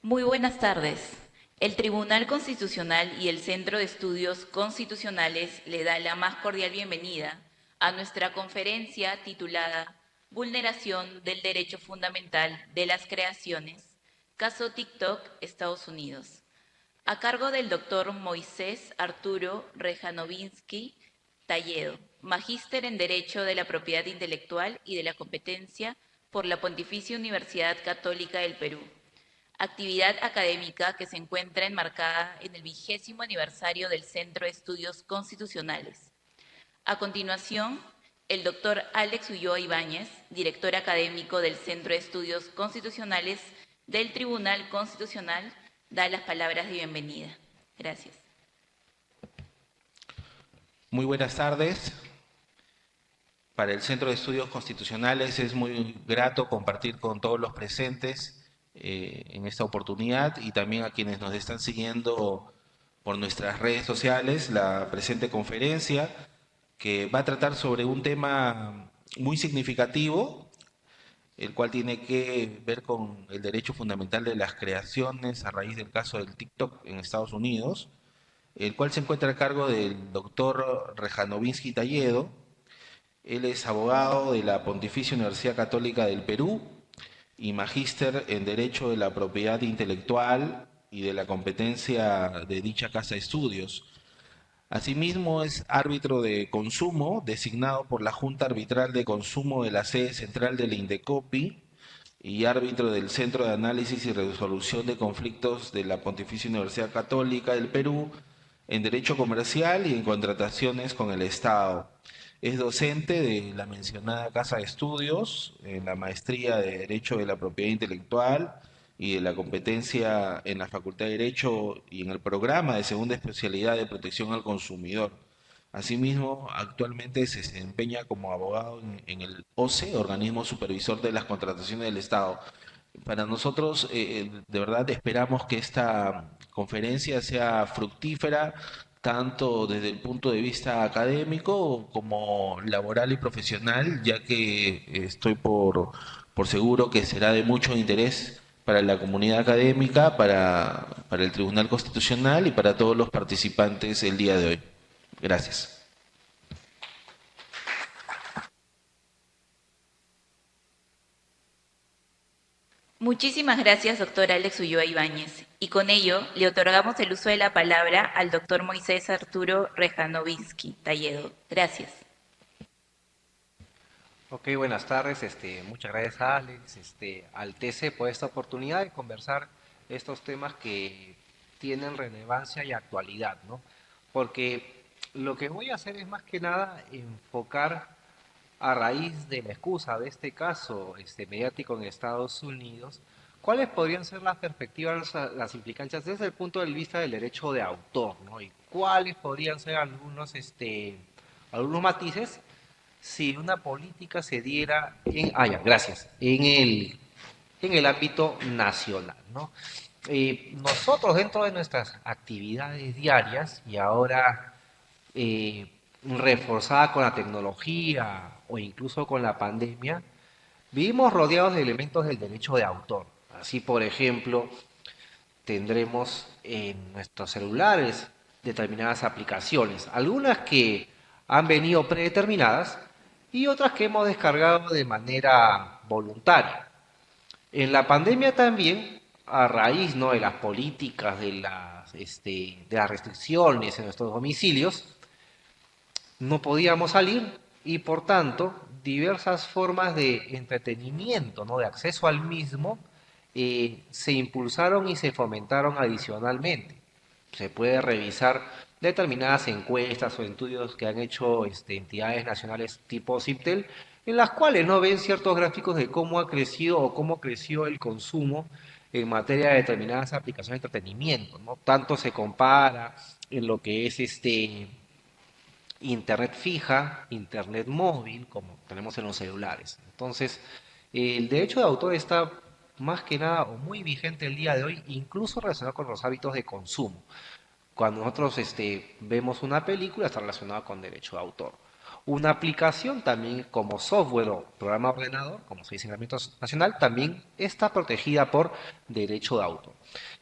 Muy buenas tardes. El Tribunal Constitucional y el Centro de Estudios Constitucionales le da la más cordial bienvenida a nuestra conferencia titulada Vulneración del Derecho Fundamental de las Creaciones, caso TikTok, Estados Unidos, a cargo del doctor Moisés Arturo Rejanovinsky Talledo, magíster en Derecho de la Propiedad Intelectual y de la Competencia por la Pontificia Universidad Católica del Perú, actividad académica que se encuentra enmarcada en el 20º aniversario del Centro de Estudios Constitucionales. A continuación, el doctor Alex Ulloa Ibáñez, director académico del Centro de Estudios Constitucionales del Tribunal Constitucional, da las palabras de bienvenida. Gracias. Muy buenas tardes. Para el Centro de Estudios Constitucionales es muy grato compartir con todos los presentes en esta oportunidad y también a quienes nos están siguiendo por nuestras redes sociales la presente conferencia que va a tratar sobre un tema muy significativo, el cual tiene que ver con el derecho fundamental de las creaciones a raíz del caso del TikTok en Estados Unidos, el cual se encuentra a cargo del doctor Rejanovinsky Talledo. Él es abogado de la Pontificia Universidad Católica del Perú y magíster en Derecho de la Propiedad Intelectual y de la competencia de dicha casa de estudios. Asimismo, es árbitro de consumo designado por la Junta Arbitral de Consumo de la sede central del INDECOPI y árbitro del Centro de Análisis y Resolución de Conflictos de la Pontificia Universidad Católica del Perú en Derecho Comercial y en contrataciones con el Estado. Es docente de la mencionada Casa de Estudios, en la maestría de Derecho de la Propiedad Intelectual y de la competencia en la Facultad de Derecho y en el programa de segunda especialidad de protección al consumidor. Asimismo, actualmente se desempeña como abogado en el OCE, Organismo Supervisor de las Contrataciones del Estado. Para nosotros, de verdad, esperamos que esta conferencia sea fructífera, tanto desde el punto de vista académico como laboral y profesional, ya que estoy por seguro que será de mucho interés para la comunidad académica, para el Tribunal Constitucional y para todos los participantes el día de hoy. Gracias. Muchísimas gracias, doctor Alex Ulloa Ibáñez. Y con ello le otorgamos el uso de la palabra al doctor Moisés Arturo Rejanovinsky Talledo. Gracias. Ok, buenas tardes. Muchas gracias a Alex, al TC por esta oportunidad de conversar estos temas que tienen relevancia y actualidad, ¿no? Porque lo que voy a hacer es más que nada enfocar a raíz de la excusa de este caso mediático en Estados Unidos, ¿cuáles podrían ser las perspectivas, las implicancias desde el punto de vista del derecho de autor, ¿no? Y cuáles podrían ser algunos matices si una política se diera gracias, en el ámbito nacional, ¿no? Nosotros dentro de nuestras actividades diarias y ahora reforzada con la tecnología o incluso con la pandemia, vivimos rodeados de elementos del derecho de autor. Así, por ejemplo, tendremos en nuestros celulares determinadas aplicaciones, algunas que han venido predeterminadas y otras que hemos descargado de manera voluntaria. En la pandemia también, a raíz, ¿no?, de las políticas de las restricciones en nuestros domicilios, no podíamos salir y por tanto diversas formas de entretenimiento, ¿no?, de acceso al mismo, se impulsaron y se fomentaron adicionalmente. Se puede revisar determinadas encuestas o estudios que han hecho entidades nacionales tipo CIPTEL, en las cuales no ven ciertos gráficos de cómo ha crecido o cómo creció el consumo en materia de determinadas aplicaciones de entretenimiento, ¿no? Tanto se compara en lo que es internet fija, internet móvil, como tenemos en los celulares. Entonces, el derecho de autor está más que nada o muy vigente el día de hoy, incluso relacionado con los hábitos de consumo. Cuando nosotros vemos una película, está relacionado con derecho de autor. Una aplicación también como software o programa ordenador, como se dice en el ámbito nacional, también está protegida por derecho de autor.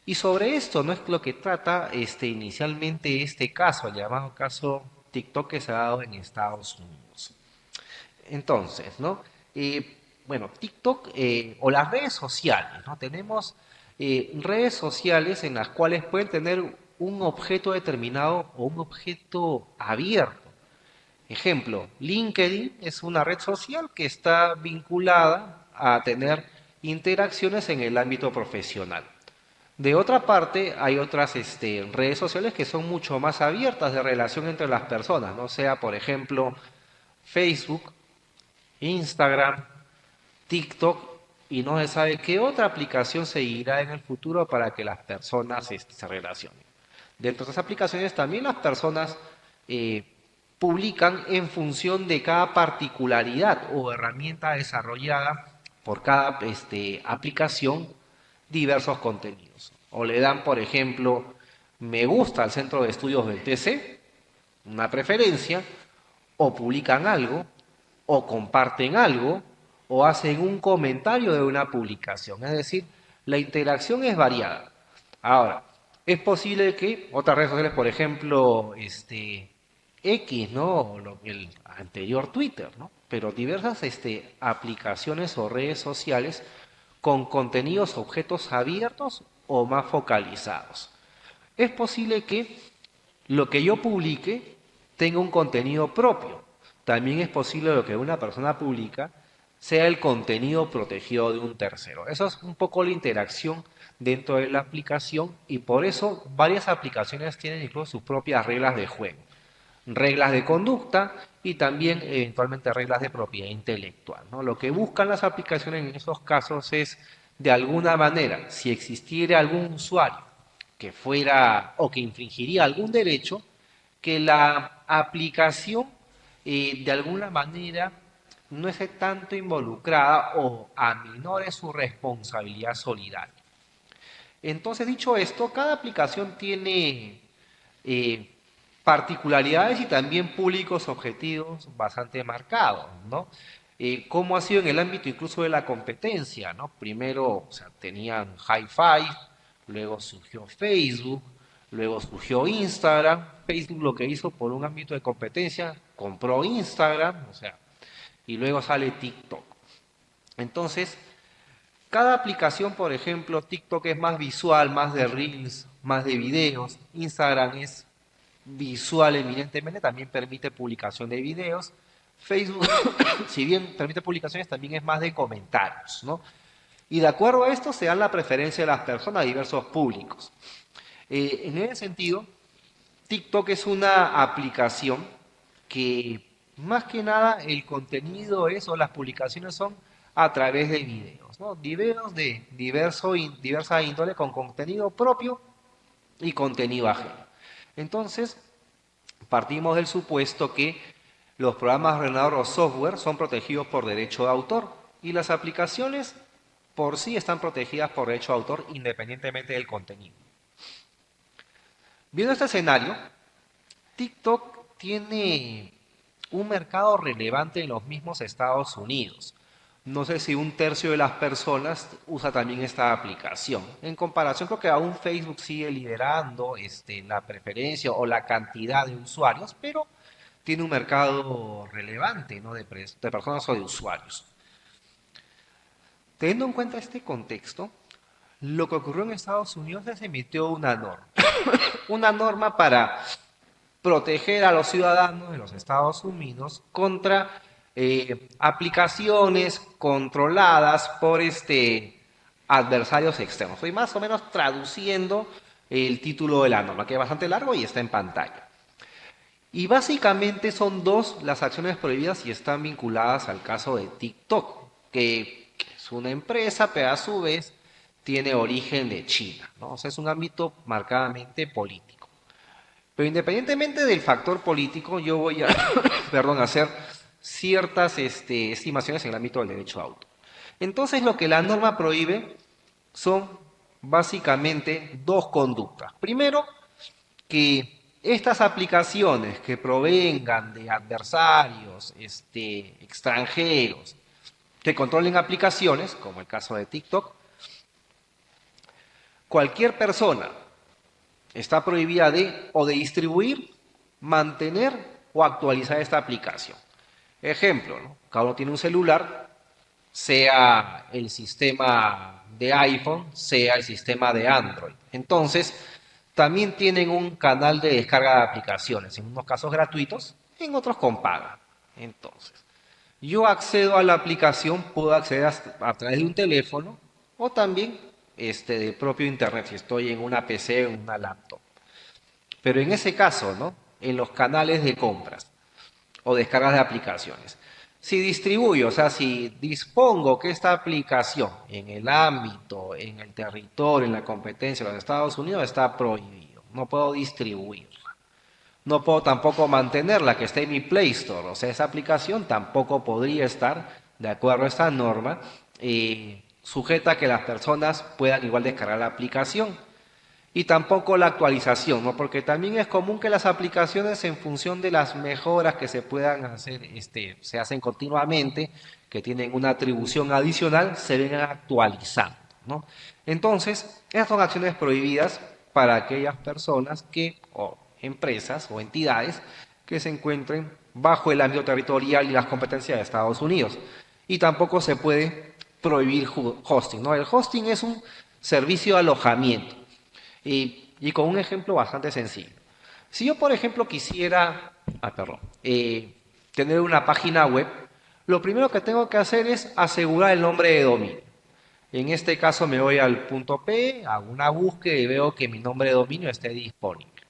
Y sobre esto no es lo que trata inicialmente este caso, el llamado caso TikTok que se ha dado en Estados Unidos. Entonces, ¿no? Bueno, TikTok o las redes sociales, ¿no? Tenemos redes sociales en las cuales pueden tener un objeto determinado o un objeto abierto. Ejemplo, LinkedIn es una red social que está vinculada a tener interacciones en el ámbito profesional. De otra parte, hay otras redes sociales que son mucho más abiertas de relación entre las personas, ¿no? Sea, por ejemplo, Facebook, Instagram, TikTok y no se sabe qué otra aplicación seguirá en el futuro para que las personas se relacionen. Dentro de esas aplicaciones también las personas publican en función de cada particularidad o herramienta desarrollada por cada aplicación diversos contenidos. O le dan, por ejemplo, me gusta al centro de estudios del TC, una preferencia, o publican algo, o comparten algo, o hacen un comentario de una publicación. Es decir, la interacción es variada. Ahora, es posible que otras redes sociales, por ejemplo, X, ¿no? O el anterior Twitter, ¿no? Pero diversas aplicaciones o redes sociales con contenidos, objetos abiertos o más focalizados. Es posible que lo que yo publique tenga un contenido propio. También es posible lo que una persona publica sea el contenido protegido de un tercero. Eso es un poco la interacción dentro de la aplicación y por eso varias aplicaciones tienen incluso sus propias reglas de juego, reglas de conducta y también eventualmente reglas de propiedad intelectual, ¿no? Lo que buscan las aplicaciones en esos casos es, de alguna manera, si existiera algún usuario que fuera o que infringiría algún derecho, que la aplicación de alguna manera no esté tanto involucrada o aminore su responsabilidad solidaria. Entonces, dicho esto, cada aplicación tiene eh, particularidades y también públicos objetivos bastante marcados, ¿no? ¿Cómo ha sido en el ámbito incluso de la competencia, ¿no? Primero, o sea, tenían Hi-Fi, luego surgió Facebook, luego surgió Instagram. Facebook lo que hizo por un ámbito de competencia, compró Instagram, o sea, y luego sale TikTok. Entonces, cada aplicación, por ejemplo, TikTok es más visual, más de reels, más de videos. Instagram es visual eminentemente, también permite publicación de videos. Facebook, si bien permite publicaciones, también es más de comentarios, ¿no? Y de acuerdo a esto se dan la preferencia de las personas a diversos públicos. En ese sentido, TikTok es una aplicación que más que nada el contenido es o las publicaciones son a través de videos, ¿no? Videos de diversa índole con contenido propio y contenido ajeno. Entonces, partimos del supuesto que los programas de ordenador o software son protegidos por derecho de autor y las aplicaciones por sí están protegidas por derecho de autor independientemente del contenido. Viendo este escenario, TikTok tiene un mercado relevante en los mismos Estados Unidos. No sé si un tercio de las personas usa también esta aplicación. En comparación, creo que aún Facebook sigue liderando la preferencia o la cantidad de usuarios, pero tiene un mercado relevante, ¿no? de personas o de usuarios. Teniendo en cuenta este contexto, lo que ocurrió en Estados Unidos es que se emitió una norma. Una norma para proteger a los ciudadanos de los Estados Unidos contra aplicaciones controladas por adversarios externos. Estoy más o menos traduciendo el título de la norma, que es bastante largo y está en pantalla. Y básicamente son dos las acciones prohibidas y están vinculadas al caso de TikTok, que es una empresa, pero a su vez tiene origen de China, ¿no? O sea, es un ámbito marcadamente político. Pero independientemente del factor político, yo voy a hacer ciertas estimaciones en el ámbito del derecho de autor. Entonces, lo que la norma prohíbe son básicamente dos conductas. Primero, que estas aplicaciones que provengan de adversarios extranjeros que controlen aplicaciones, como el caso de TikTok, cualquier persona está prohibida de distribuir, mantener o actualizar esta aplicación. Ejemplo, ¿no? Cada uno tiene un celular, sea el sistema de iPhone, sea el sistema de Android. Entonces, también tienen un canal de descarga de aplicaciones, en unos casos gratuitos, en otros con paga. Entonces, yo accedo a la aplicación, puedo acceder a través de un teléfono o también del propio internet, si estoy en una PC o en una laptop. Pero en ese caso, ¿no? En los canales de compras o descargas de aplicaciones. Si distribuyo, o sea, si dispongo que esta aplicación en el ámbito, en el territorio, en la competencia de los Estados Unidos está prohibido. No puedo distribuirla. No puedo tampoco mantenerla que esté en mi Play Store. O sea, esa aplicación tampoco podría estar, de acuerdo a esta norma, sujeta a que las personas puedan igual descargar la aplicación. Y tampoco la actualización, ¿no? Porque también es común que las aplicaciones, en función de las mejoras que se puedan hacer, se hacen continuamente, que tienen una atribución adicional, se vengan actualizando, ¿no? Entonces, estas son acciones prohibidas para aquellas personas o empresas o entidades que se encuentren bajo el ámbito territorial y las competencias de Estados Unidos. Y tampoco se puede prohibir hosting, ¿no? El hosting es un servicio de alojamiento. Y con un ejemplo bastante sencillo. Si yo, por ejemplo, quisiera tener una página web, lo primero que tengo que hacer es asegurar el nombre de dominio. En este caso me voy al punto P, hago una búsqueda y veo que mi nombre de dominio esté disponible.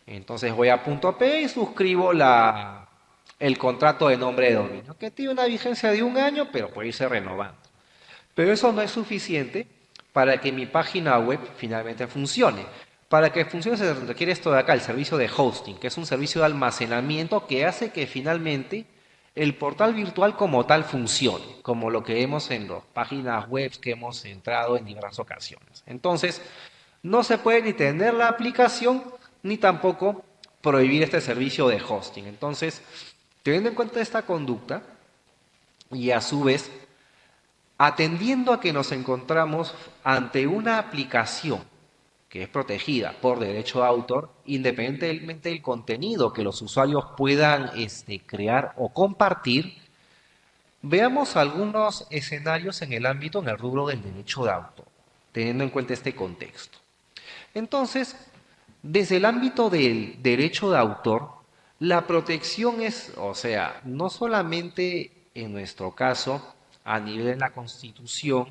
Entonces voy a punto P y suscribo el contrato de nombre de dominio, que tiene una vigencia de 1 año, pero puede irse renovando. Pero eso no es suficiente para que mi página web finalmente funcione. Para que funcione se requiere esto de acá, el servicio de hosting, que es un servicio de almacenamiento que hace que finalmente el portal virtual como tal funcione, como lo que vemos en las páginas web que hemos entrado en diversas ocasiones. Entonces, no se puede ni tener la aplicación, ni tampoco prohibir este servicio de hosting. Entonces, teniendo en cuenta esta conducta, y a su vez, atendiendo a que nos encontramos ante una aplicación que es protegida por derecho de autor, independientemente del contenido que los usuarios puedan crear o compartir, veamos algunos escenarios en el rubro del derecho de autor, teniendo en cuenta este contexto. Entonces, desde el ámbito del derecho de autor, la protección es, o sea, no solamente en nuestro caso, a nivel de la Constitución,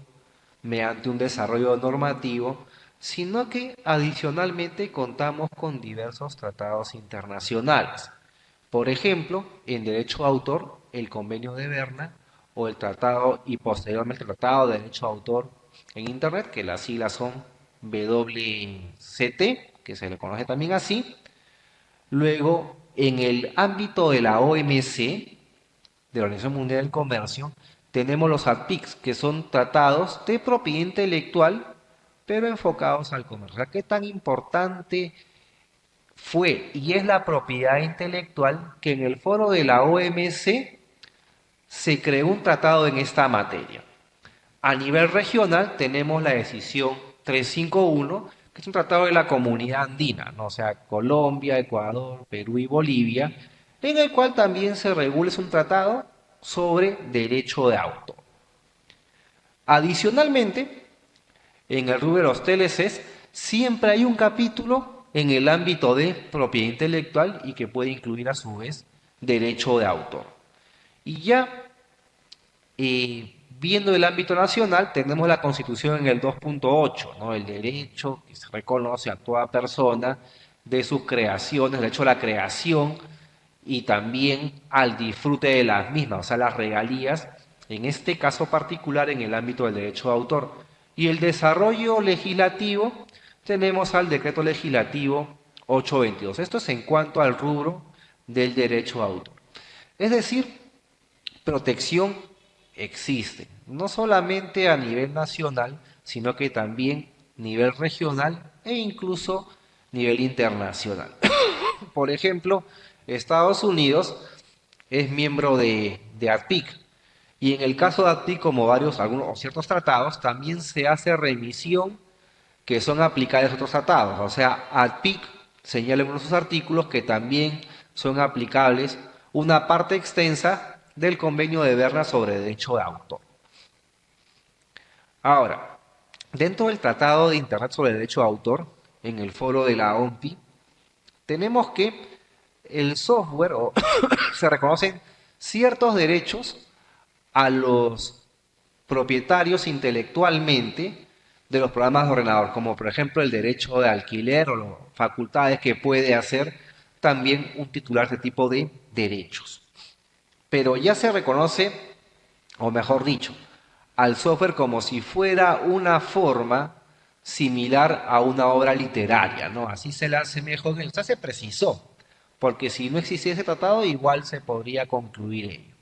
mediante un desarrollo normativo, sino que adicionalmente contamos con diversos tratados internacionales. Por ejemplo, en derecho de autor, el Convenio de Berna o el tratado y posteriormente el Tratado de Derecho de Autor en Internet, que las siglas son WCT, que se le conoce también así. Luego, en el ámbito de la OMC, de la Organización Mundial del Comercio, tenemos los ATPICs, que son tratados de propiedad intelectual, pero enfocados al comercio. ¿Qué tan importante fue y es la propiedad intelectual que en el foro de la OMC se creó un tratado en esta materia? A nivel regional tenemos la decisión 351, que es un tratado de la Comunidad Andina, ¿no? O sea, Colombia, Ecuador, Perú y Bolivia, en el cual también se regula, es un tratado sobre derecho de autor. Adicionalmente, en el rubro de los TLCs, siempre hay un capítulo en el ámbito de propiedad intelectual y que puede incluir a su vez derecho de autor. Y ya viendo el ámbito nacional, tenemos la Constitución en el 2.8, ¿no? El derecho que se reconoce a toda persona de sus creaciones, el derecho a la creación y también al disfrute de las mismas, o sea, las regalías, en este caso particular en el ámbito del derecho de autor. Y el desarrollo legislativo, tenemos al Decreto Legislativo 822. Esto es en cuanto al rubro del derecho de autor. Es decir, protección existe, no solamente a nivel nacional, sino que también a nivel regional e incluso a nivel internacional. Por ejemplo, Estados Unidos es miembro de ADPIC. Y en el caso de ADPIC, como algunos o ciertos tratados, también se hace remisión que son aplicables a otros tratados. O sea, ADPIC señala en uno de sus artículos que también son aplicables una parte extensa del convenio de Berna sobre derecho de autor. Ahora, dentro del Tratado de Internet sobre Derecho de Autor, en el foro de la OMPI, tenemos que el software, o se reconocen ciertos derechos a los propietarios intelectualmente de los programas de ordenador, como por ejemplo el derecho de alquiler o las facultades que puede hacer también un titular de tipo de derechos. Pero ya se reconoce, o mejor dicho, al software como si fuera una forma similar a una obra literaria, ¿no? Así se le hace mejor, se precisó, porque si no existiese ese tratado, igual se podría concluir ello.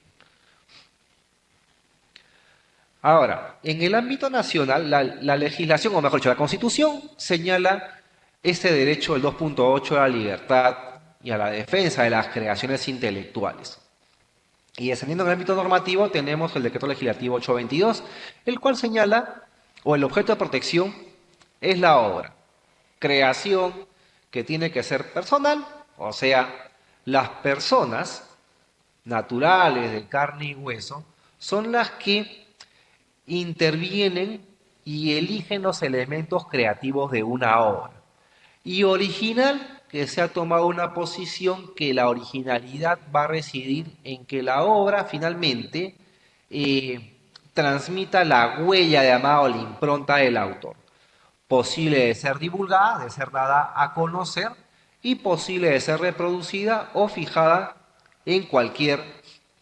Ahora, en el ámbito nacional, la legislación, o mejor dicho, la Constitución señala ese derecho del 2.8 a la libertad y a la defensa de las creaciones intelectuales. Y descendiendo en el ámbito normativo tenemos el Decreto Legislativo 822, el cual señala, o el objeto de protección es la obra, creación que tiene que ser personal, o sea, las personas naturales de carne y hueso son las que intervienen y eligen los elementos creativos de una obra. Y original, que se ha tomado una posición que la originalidad va a residir en que la obra finalmente transmita la huella llamada o la impronta del autor. Posible de ser divulgada, de ser dada a conocer y posible de ser reproducida o fijada en cualquier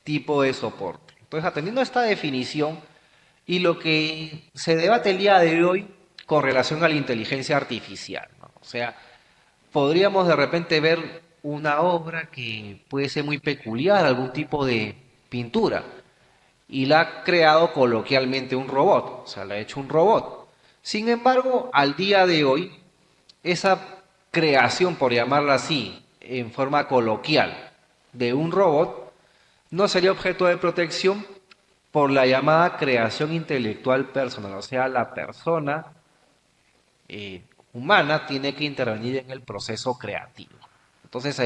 tipo de soporte. Entonces, atendiendo a esta definición y lo que se debate el día de hoy con relación a la inteligencia artificial, ¿no? O sea, podríamos de repente ver una obra que puede ser muy peculiar, algún tipo de pintura, y la ha creado coloquialmente un robot, o sea, la ha hecho un robot. Sin embargo, al día de hoy, esa creación, por llamarla así, en forma coloquial, de un robot, no sería objeto de protección por la llamada creación intelectual personal, o sea, la persona humana tiene que intervenir en el proceso creativo. Entonces,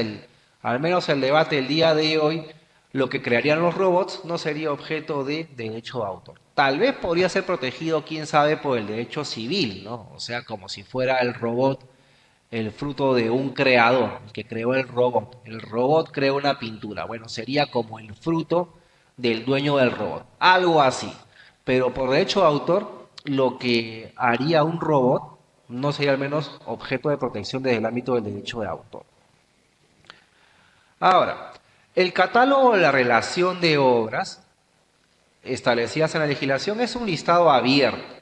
al menos el debate del día de hoy, lo que crearían los robots no sería objeto de derecho de autor. Tal vez podría ser protegido, quién sabe, por el derecho civil, ¿no? O sea, como si fuera el robot el fruto de un creador, el que creó el robot. El robot creó una pintura. Bueno, sería como el fruto del dueño del robot. Algo así. Pero por derecho de autor, lo que haría un robot no sería al menos objeto de protección desde el ámbito del derecho de autor. Ahora, el catálogo de la relación de obras establecidas en la legislación es un listado abierto.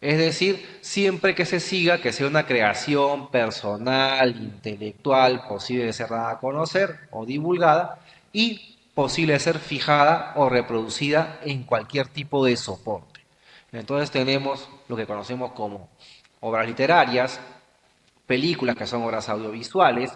Es decir, siempre que se siga que sea una creación personal, intelectual, posible de ser dada a conocer o divulgada y posible de ser fijada o reproducida en cualquier tipo de soporte. Entonces tenemos lo que conocemos como obras literarias, películas que son obras audiovisuales,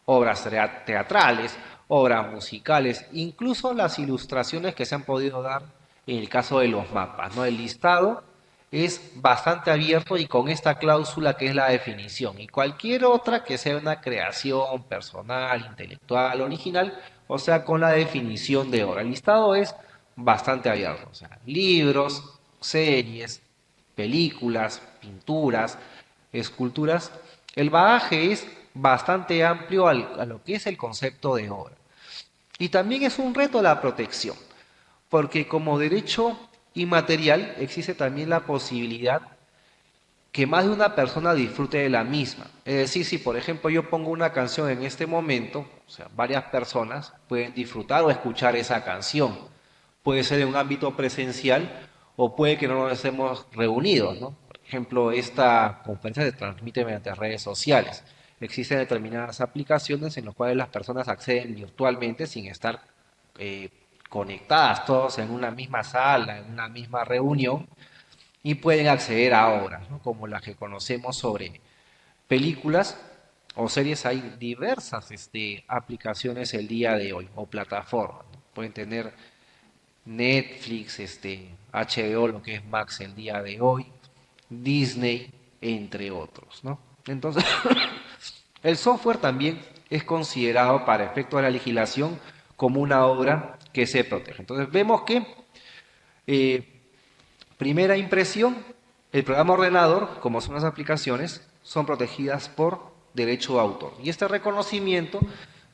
obras teatrales, obras musicales, incluso las ilustraciones que se han podido dar en el caso de los mapas, ¿no? El listado es bastante abierto y con esta cláusula que es la definición. Y cualquier otra que sea una creación personal, intelectual, original, o sea, con la definición de obra. El listado es bastante abierto. O sea, libros, series, películas, pinturas, esculturas. El bagaje es bastante amplio a lo que es el concepto de obra. Y también es un reto la protección, porque como derecho inmaterial existe también la posibilidad que más de una persona disfrute de la misma. Es decir, si por ejemplo yo pongo una canción en este momento, o sea, varias personas pueden disfrutar o escuchar esa canción. Puede ser en un ámbito presencial o puede que no nos estemos reunidos, ¿no? Por ejemplo, esta conferencia se transmite mediante redes sociales. Existen determinadas aplicaciones en las cuales las personas acceden virtualmente sin estar conectadas todos en una misma sala, en una misma reunión, y pueden acceder a obras, ¿no? Como las que conocemos sobre películas o series, hay diversas aplicaciones el día de hoy, o plataformas, ¿no? Pueden tener Netflix, HBO, lo que es Max el día de hoy, Disney, entre otros, ¿no? Entonces, el software también es considerado para efectos de la legislación como una obra que se protege. Entonces, vemos que, eh, primera impresión, el programa ordenador, como son las aplicaciones, son protegidas por derecho de autor. Y este reconocimiento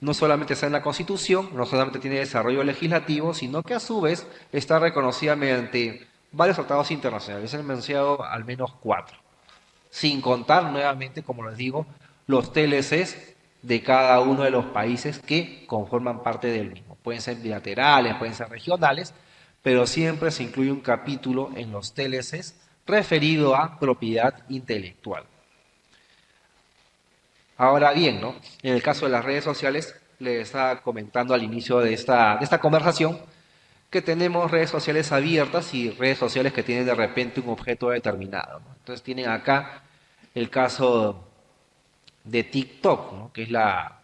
no solamente está en la Constitución, no solamente tiene desarrollo legislativo, sino que a su vez está reconocida mediante varios tratados internacionales. He mencionado al menos 4, sin contar nuevamente, como les digo, los TLCs de cada uno de los países que conforman parte del mismo. Pueden ser bilaterales, pueden ser regionales, pero siempre se incluye un capítulo en los TLCs referido a propiedad intelectual. Ahora bien, ¿no? En el caso de las redes sociales, les estaba comentando al inicio de esta conversación que tenemos redes sociales abiertas y redes sociales que tienen de repente un objeto determinado, ¿no? Entonces tienen acá el caso de TikTok, ¿no? Que es la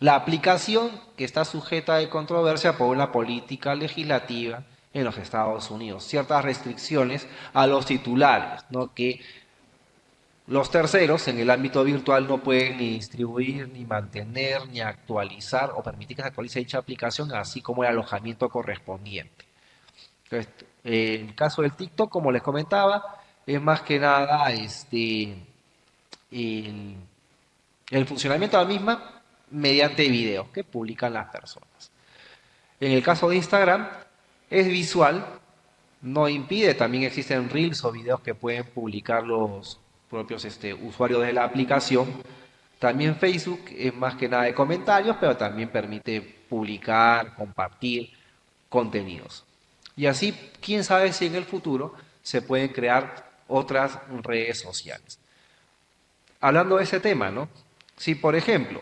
aplicación que está sujeta de controversia por una política legislativa en los Estados Unidos. Ciertas restricciones a los titulares, ¿no? Que los terceros en el ámbito virtual no pueden ni distribuir, ni mantener, ni actualizar o permitir que se actualice dicha aplicación, así como el alojamiento correspondiente. Entonces, el caso del TikTok, como les comentaba, es más que nada el, el funcionamiento de la misma mediante videos que publican las personas. En el caso de Instagram, es visual, no impide, también existen reels o videos que pueden publicar los propios usuarios de la aplicación. También Facebook es más que nada de comentarios, pero también permite publicar, compartir contenidos. Y así, quién sabe si en el futuro se pueden crear otras redes sociales. Hablando de ese tema, ¿no? Si por ejemplo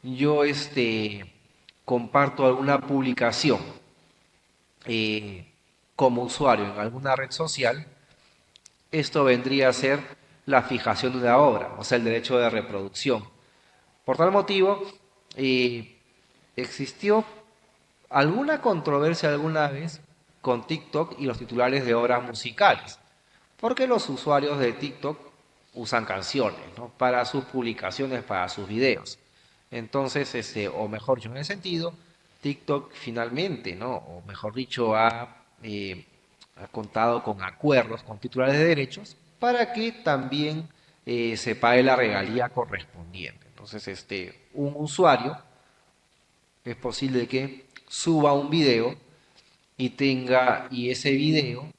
yo comparto alguna publicación eh, como usuario en alguna red social, esto vendría a ser la fijación de una obra, o sea, el derecho de reproducción. Por tal motivo, existió alguna controversia alguna vez con TikTok y los titulares de obras musicales, porque los usuarios de TikTok usan canciones, ¿no? Para sus publicaciones, para sus videos. Entonces, o mejor dicho, en ese sentido, TikTok finalmente, ¿no? O mejor dicho, ha contado con acuerdos con titulares de derechos para que también se pague la regalía correspondiente. Entonces, un usuario es posible que suba un video y ese video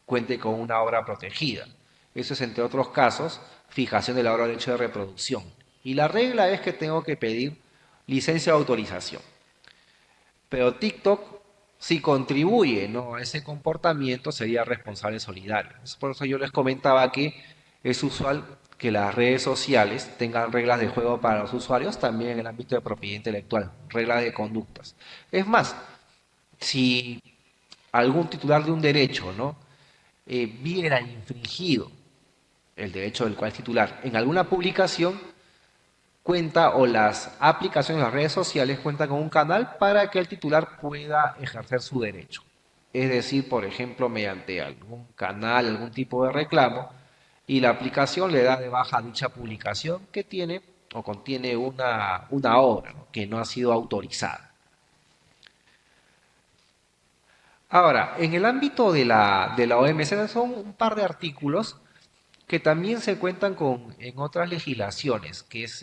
cuente con una obra protegida. Eso es, entre otros casos, fijación de la obra de derecho de reproducción. Y la regla es que tengo que pedir licencia de autorización. Pero TikTok, si contribuye, ¿no?, a ese comportamiento, sería responsable solidario. Por eso yo les comentaba que es usual que las redes sociales tengan reglas de juego para los usuarios, también en el ámbito de propiedad intelectual, reglas de conductas. Es más, si algún titular de un derecho, ¿no?, viera infringido el derecho del cual es titular en alguna publicación, cuenta, o las aplicaciones de las redes sociales cuentan con un canal para que el titular pueda ejercer su derecho. Es decir, por ejemplo, mediante algún canal, algún tipo de reclamo, y la aplicación le da de baja dicha publicación que tiene o contiene una obra, ¿no?, que no ha sido autorizada. Ahora, en el ámbito de la OMC son un par de artículos que también se cuentan con en otras legislaciones, que es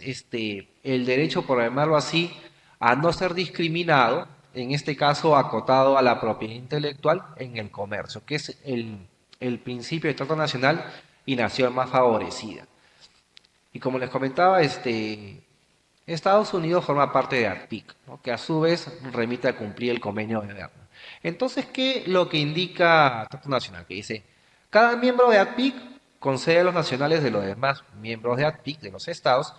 el derecho, por llamarlo así, a no ser discriminado, en este caso acotado a la propiedad intelectual en el comercio, que es el principio de trato nacional y nación más favorecida. Y como les comentaba, Estados Unidos forma parte de ATPIC, ¿no?, que a su vez remite a cumplir el convenio de Berna. Entonces, ¿qué es lo que indica el Trato Nacional? Que dice, cada miembro de ATPIC concede a los nacionales de los demás miembros de ATPIC, de los estados,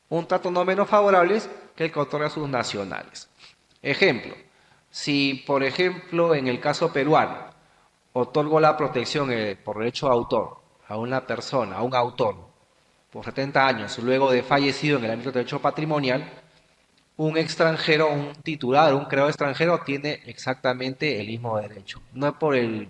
un trato no menos favorable que el que otorga a sus nacionales. Ejemplo, si por ejemplo en el caso peruano otorgo la protección por derecho de autor a una persona, a un autor, por 70 años luego de fallecido en el ámbito del derecho patrimonial, un extranjero, un titular, un creador extranjero tiene exactamente el mismo derecho. No por el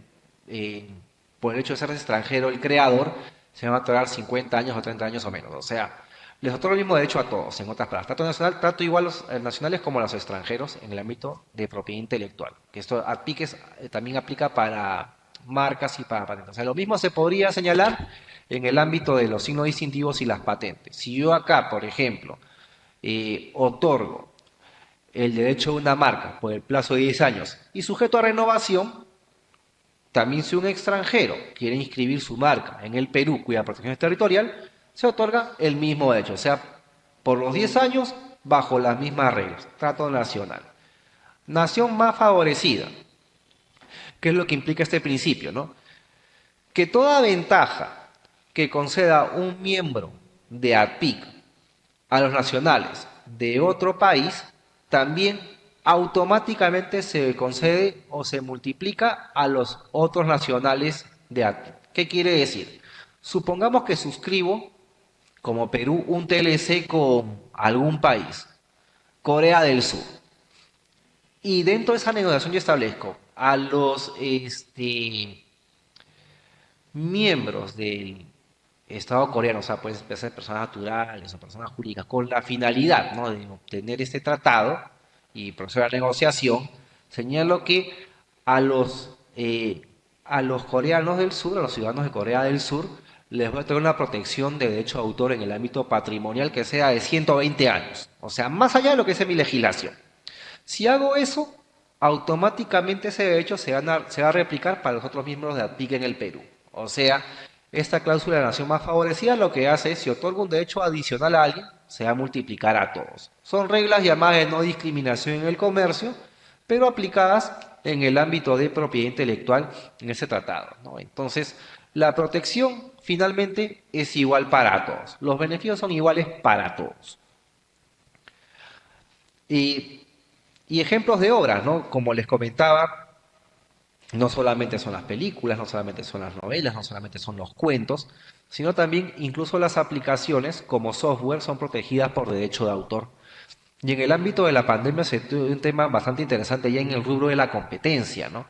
hecho de ser extranjero el creador, se van a otorgar 50 años o 30 años o menos. O sea, les otorga el mismo derecho a todos, en otras palabras. Trato nacional, trato igual a los nacionales como a los extranjeros en el ámbito de propiedad intelectual. Que esto también aplica para marcas y para patentes. O sea, lo mismo se podría señalar en el ámbito de los signos distintivos y las patentes. Si yo acá, por ejemplo, otorgo el derecho de una marca por el plazo de 10 años y sujeto a renovación, también si un extranjero quiere inscribir su marca en el Perú, cuya protección es territorial, se otorga el mismo derecho, o sea, por los 10 años bajo las mismas reglas, trato nacional. Nación más favorecida. ¿Qué es lo que implica este principio, no? Que toda ventaja que conceda un miembro de ATPIC a los nacionales de otro país, también automáticamente se concede o se multiplica a los otros nacionales de ATPIC. ¿Qué quiere decir? Supongamos que suscribo como Perú un TLC con algún país, Corea del Sur, y dentro de esa negociación yo establezco a los miembros del Estado coreano, o sea, pueden ser personas naturales o personas jurídicas, con la finalidad, ¿no?, de obtener este tratado y proceder a la negociación, señalo que a los, a los coreanos del sur, a los ciudadanos de Corea del Sur, les voy a tener una protección de derecho de autor en el ámbito patrimonial que sea de 120 años, o sea, más allá de lo que es mi legislación. Si hago eso, automáticamente ese derecho se va a replicar para los otros miembros de ATPIC en el Perú. O sea, esta cláusula de la nación más favorecida lo que hace es, si otorga un derecho adicional a alguien, se va a multiplicar a todos. Son reglas llamadas de no discriminación en el comercio, pero aplicadas en el ámbito de propiedad intelectual en ese tratado, ¿no? Entonces, la protección finalmente es igual para todos. Los beneficios son iguales para todos. Y ejemplos de obras, ¿no? Como les comentaba, no solamente son las películas, no solamente son las novelas, no solamente son los cuentos, sino también incluso las aplicaciones como software son protegidas por derecho de autor. Y en el ámbito de la pandemia se tuvo un tema bastante interesante ya en el rubro de la competencia, ¿no?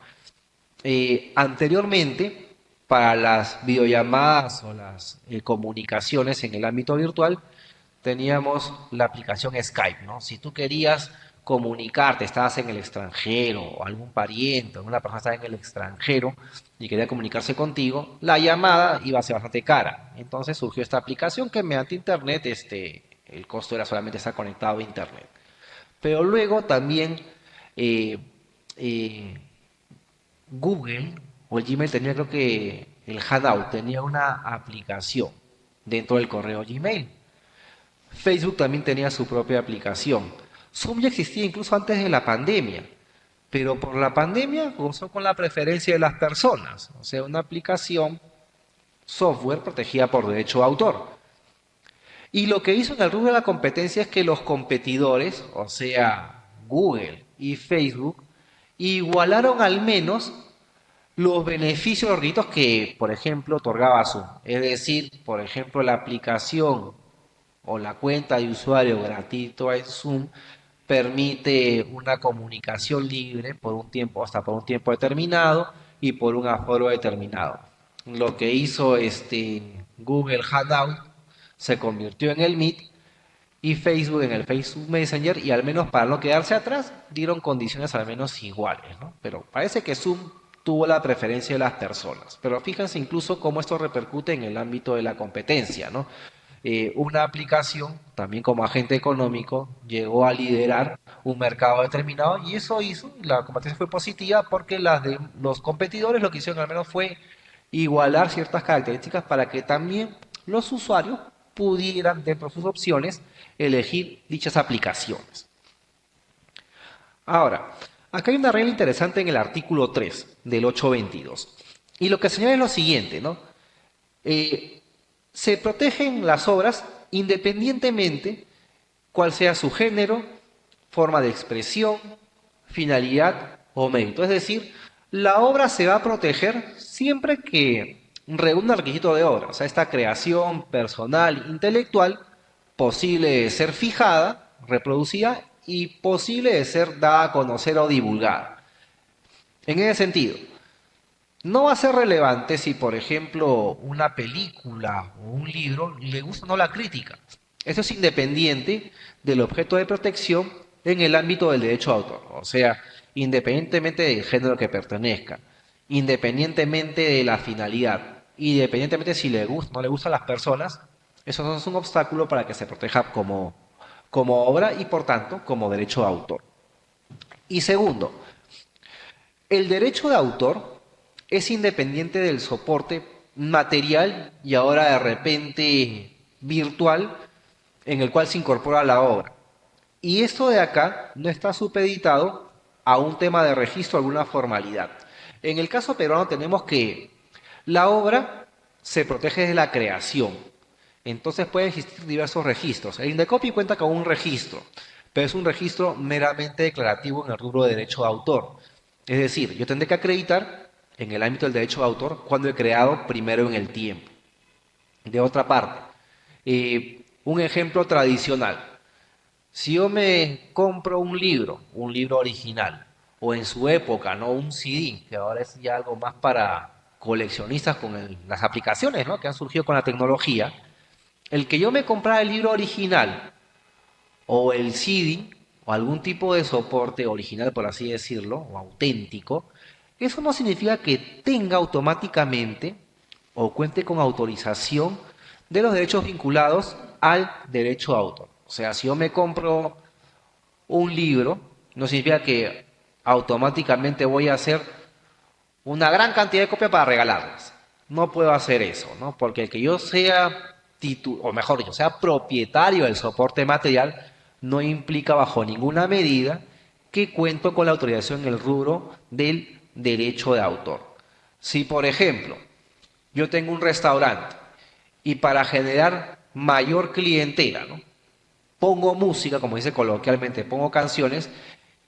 Anteriormente, para las videollamadas o las comunicaciones en el ámbito virtual, teníamos la aplicación Skype, ¿no? Si tú querías comunicarte, estabas en el extranjero, o algún pariente, o una persona estaba en el extranjero y quería comunicarse contigo, la llamada iba a ser bastante cara. Entonces surgió esta aplicación que mediante internet, el costo era solamente estar conectado a internet. Pero luego también Google o el Gmail tenía, creo que el Hangout tenía una aplicación dentro del correo Gmail. Facebook también tenía su propia aplicación. Zoom ya existía incluso antes de la pandemia, pero por la pandemia gozó con la preferencia de las personas, o sea, una aplicación software protegida por derecho de autor. Y lo que hizo en el rubro de la competencia es que los competidores, o sea, Google y Facebook, igualaron al menos los beneficios, los requisitos que, por ejemplo, otorgaba Zoom. Es decir, por ejemplo, la aplicación o la cuenta de usuario gratuito en Zoom permite una comunicación libre por un tiempo, hasta por un tiempo determinado y por un aforo determinado. Lo que hizo Google Hangout se convirtió en el Meet y Facebook en el Facebook Messenger, y al menos para no quedarse atrás dieron condiciones al menos iguales, ¿no? Pero parece que Zoom tuvo la preferencia de las personas. Pero fíjense incluso cómo esto repercute en el ámbito de la competencia, ¿no? Una aplicación, también como agente económico, llegó a liderar un mercado determinado, y eso hizo, la competencia fue positiva porque los competidores lo que hicieron al menos fue igualar ciertas características para que también los usuarios pudieran, dentro de sus opciones, elegir dichas aplicaciones. Ahora, acá hay una regla interesante en el artículo 3 del 822. Y lo que señala es lo siguiente, ¿no? Se protegen las obras independientemente cuál sea su género, forma de expresión, finalidad o mérito. Es decir, la obra se va a proteger siempre que reúne el requisito de obra, o sea, esta creación personal, intelectual, posible de ser fijada, reproducida y posible de ser dada a conocer o divulgada. En ese sentido, no va a ser relevante si, por ejemplo, una película o un libro le gusta o no la crítica. Eso es independiente del objeto de protección en el ámbito del derecho de autor. O sea, independientemente del género que pertenezca, independientemente de la finalidad, independientemente si le gusta o no le gusta a las personas, eso no es un obstáculo para que se proteja como obra y, por tanto, como derecho de autor. Y segundo, el derecho de autor es independiente del soporte material y ahora de repente virtual en el cual se incorpora la obra. Y esto de acá no está supeditado a un tema de registro, alguna formalidad. En el caso peruano tenemos que la obra se protege de la creación. Entonces pueden existir diversos registros. El Indecopi cuenta con un registro, pero es un registro meramente declarativo en el rubro de derecho de autor. Es decir, yo tendré que acreditar en el ámbito del derecho de autor cuando he creado primero en el tiempo. De otra parte, un ejemplo tradicional. Si yo me compro un libro original, o en su época, ¿no? Un CD, que ahora es ya algo más para coleccionistas con las aplicaciones, ¿no? Que han surgido con la tecnología, el que yo me comprara el libro original o el CD o algún tipo de soporte original, por así decirlo, o auténtico, eso no significa que tenga automáticamente o cuente con autorización de los derechos vinculados al derecho de autor. O sea, si yo me compro un libro, no significa que automáticamente voy a hacer una gran cantidad de copias para regalarlas. No puedo hacer eso, ¿no? Porque el que yo sea o mejor dicho, sea propietario del soporte material, no implica bajo ninguna medida que cuento con la autorización en el rubro del derecho de autor. Si, por ejemplo, yo tengo un restaurante y para generar mayor clientela, ¿no? Pongo música, como dice coloquialmente, pongo canciones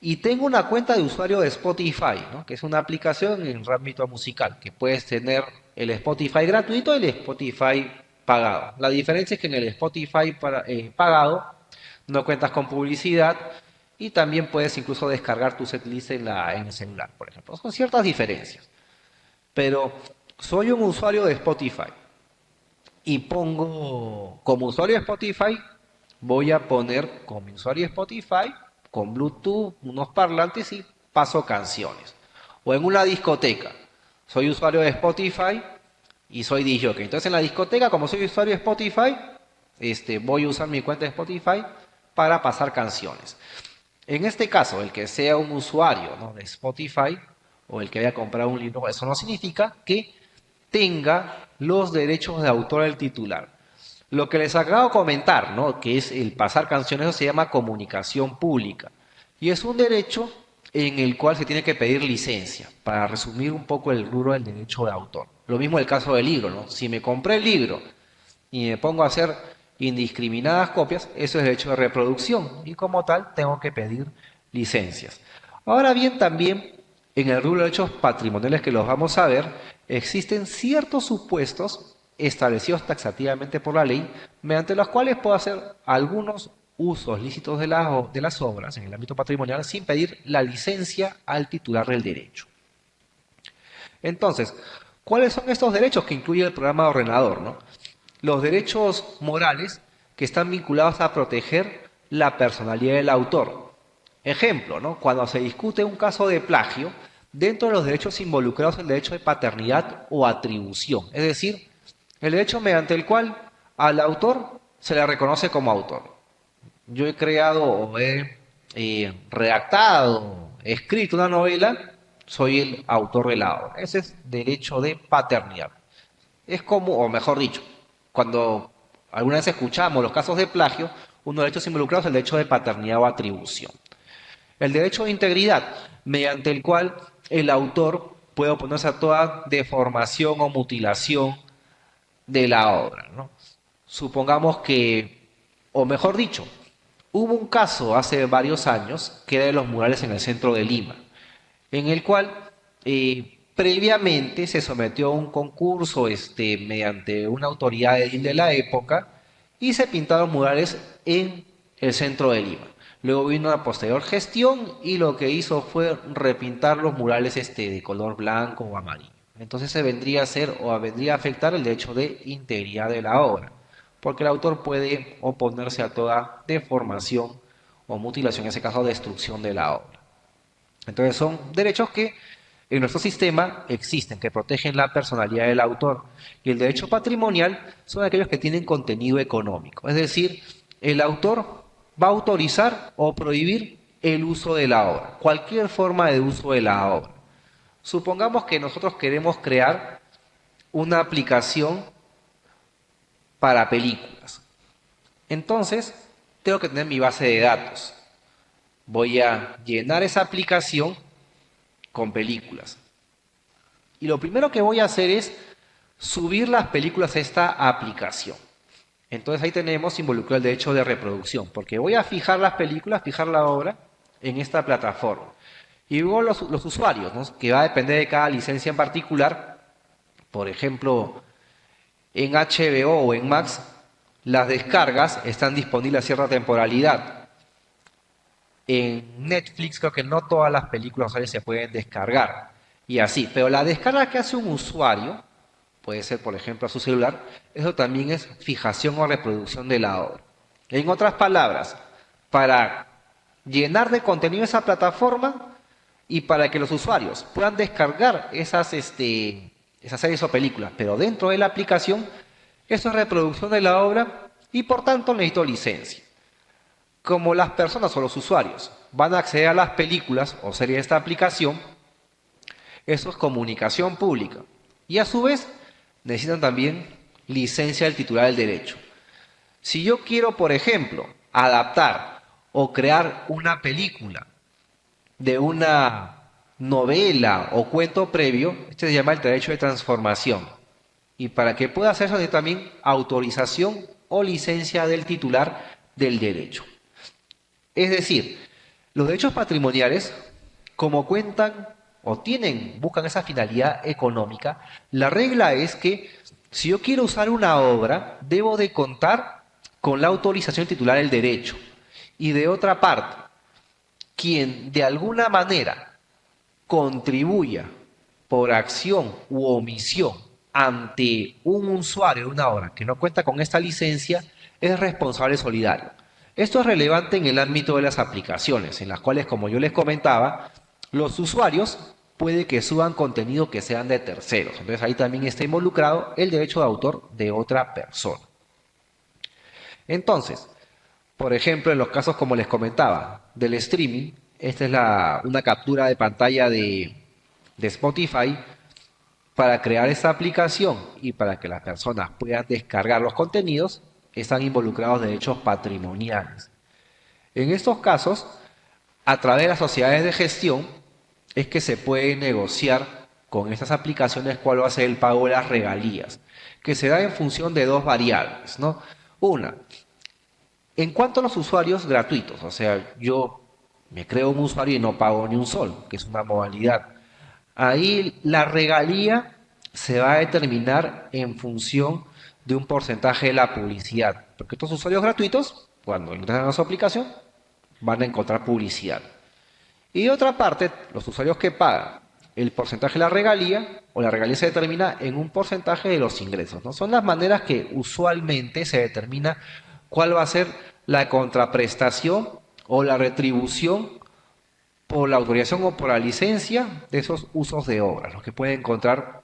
y tengo una cuenta de usuario de Spotify, ¿no? Que es una aplicación en el ámbito musical, que puedes tener el Spotify gratuito y el Spotify pagado. La diferencia es que en el Spotify pagado no cuentas con publicidad y también puedes incluso descargar tu setlist en el celular, por ejemplo. Son ciertas diferencias. Pero soy un usuario de Spotify y pongo como usuario de Spotify, voy a poner como mi usuario de Spotify con Bluetooth unos parlantes y paso canciones. O en una discoteca, soy usuario de Spotify y soy DJ. Entonces en la discoteca, como soy usuario de Spotify, voy a usar mi cuenta de Spotify para pasar canciones. En este caso, el que sea un usuario, ¿no?, de Spotify o el que haya comprado un libro, eso no significa que tenga los derechos de autor del titular. Lo que les acabo de comentar, ¿no?, que es el pasar canciones, eso se llama comunicación pública. Y es un derecho en el cual se tiene que pedir licencia, para resumir un poco el rubro del derecho de autor. Lo mismo el caso del libro, ¿no? Si me compré el libro y me pongo a hacer indiscriminadas copias, eso es derecho de reproducción y como tal tengo que pedir licencias. Ahora bien, también en el rubro de derechos patrimoniales, que los vamos a ver, existen ciertos supuestos establecidos taxativamente por la ley, mediante los cuales puedo hacer algunos usos lícitos de las obras en el ámbito patrimonial sin pedir la licencia al titular del derecho. Entonces, ¿cuáles son estos derechos que incluye el programa de ordenador, ¿no? Los derechos morales que están vinculados a proteger la personalidad del autor. Ejemplo, ¿no?, cuando se discute un caso de plagio, dentro de los derechos involucrados el derecho de paternidad o atribución, es decir, el derecho mediante el cual al autor se le reconoce como autor. Yo he creado o he redactado, escrito una novela, soy el autor de la obra. Ese es derecho de paternidad. Es como, o mejor dicho, cuando alguna vez escuchamos los casos de plagio, uno de los derechos involucrados es el derecho de paternidad o atribución. El derecho de integridad, mediante el cual el autor puede oponerse a toda deformación o mutilación de la obra, ¿no? Supongamos que, o mejor dicho, hubo un caso hace varios años que era de los murales en el centro de Lima, en el cual previamente se sometió a un concurso mediante una autoridad edil de la época y se pintaron murales en el centro de Lima. Luego vino una posterior gestión y lo que hizo fue repintar los murales de color blanco o amarillo. Entonces se vendría a ser o vendría a afectar el derecho de integridad de la obra, porque el autor puede oponerse a toda deformación o mutilación, en ese caso destrucción de la obra. Entonces son derechos que en nuestro sistema existen, que protegen la personalidad del autor. Y el derecho patrimonial son aquellos que tienen contenido económico. Es decir, el autor va a autorizar o prohibir el uso de la obra, cualquier forma de uso de la obra. Supongamos que nosotros queremos crear una aplicación para películas. Entonces, tengo que tener mi base de datos. Voy a llenar esa aplicación con películas. Y lo primero que voy a hacer es subir las películas a esta aplicación. Entonces ahí tenemos involucrado el derecho de reproducción, porque voy a fijar las películas, fijar la obra en esta plataforma. Y luego los usuarios, ¿no? Que va a depender de cada licencia en particular. Por ejemplo, en HBO o en Max, las descargas están disponibles a cierta temporalidad. En Netflix creo que no todas las películas se pueden descargar. Y así, pero la descarga que hace un usuario, puede ser por ejemplo a su celular, eso también es fijación o reproducción de la obra. En otras palabras, para llenar de contenido esa plataforma y para que los usuarios puedan descargar esas series o películas, pero dentro de la aplicación, eso es reproducción de la obra y por tanto necesito licencia. Como las personas o los usuarios van a acceder a las películas o series de esta aplicación, eso es comunicación pública. Y a su vez, necesitan también licencia del titular del derecho. Si yo quiero, por ejemplo, adaptar o crear una película de una novela o cuento previo, este se llama el derecho de transformación. Y para que pueda hacerse necesita también autorización o licencia del titular del derecho. Es decir, los derechos patrimoniales, como cuentan o buscan esa finalidad económica, la regla es que si yo quiero usar una obra, debo de contar con la autorización titular del derecho. Y de otra parte, quien de alguna manera contribuya por acción u omisión ante un usuario de una obra que no cuenta con esta licencia, es responsable solidario. Esto es relevante en el ámbito de las aplicaciones, en las cuales, como yo les comentaba, los usuarios puede que suban contenido que sean de terceros. Entonces ahí también está involucrado el derecho de autor de otra persona. Entonces, por ejemplo, en los casos como les comentaba, del streaming, esta es una captura de pantalla de Spotify. Para crear esta aplicación y para que las personas puedan descargar los contenidos, están involucrados derechos patrimoniales. En estos casos, a través de las sociedades de gestión, es que se puede negociar con estas aplicaciones cuál va a ser el pago de las regalías, que se da en función de dos variables, ¿no? Una, en cuanto a los usuarios gratuitos, o sea, yo me creo un usuario y no pago ni un sol, que es una modalidad. Ahí la regalía se va a determinar en función de un porcentaje de la publicidad, porque estos usuarios gratuitos, cuando entran a su aplicación, van a encontrar publicidad. Y de otra parte, los usuarios que pagan el porcentaje de la regalía, o la regalía se determina en un porcentaje de los ingresos, ¿no? Son las maneras que usualmente se determina cuál va a ser la contraprestación o la retribución por la autorización o por la licencia de esos usos de obras, los que pueden encontrar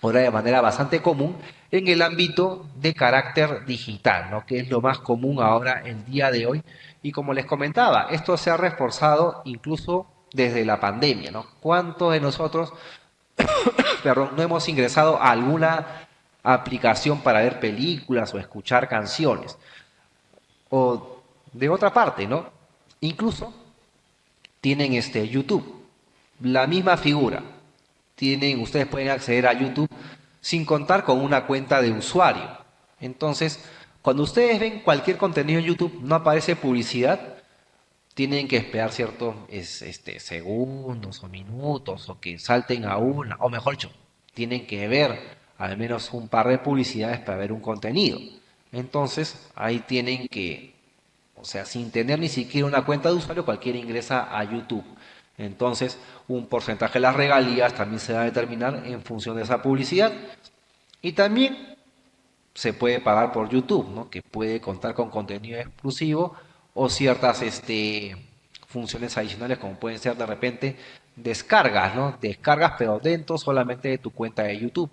ahora de manera bastante común en el ámbito de carácter digital, ¿no? Que es lo más común ahora el día de hoy. Y como les comentaba, esto se ha reforzado incluso desde la pandemia, ¿no? ¿Cuántos de nosotros no hemos ingresado a alguna aplicación para ver películas o escuchar canciones? O de otra parte, ¿no? Incluso tienen YouTube, la misma figura. Ustedes pueden acceder a YouTube sin contar con una cuenta de usuario. Entonces, cuando ustedes ven cualquier contenido en YouTube, no aparece publicidad, tienen que esperar ciertos segundos o minutos o que salten a una, o mejor dicho, tienen que ver al menos un par de publicidades para ver un contenido. Entonces, ahí tienen que, o sea, sin tener ni siquiera una cuenta de usuario, cualquiera ingresa a YouTube. Entonces, un porcentaje de las regalías también se va a determinar en función de esa publicidad. Y también se puede pagar por YouTube, ¿no? Que puede contar con contenido exclusivo o ciertas funciones adicionales como pueden ser de repente descargas, ¿no? Descargas pero dentro solamente de tu cuenta de YouTube.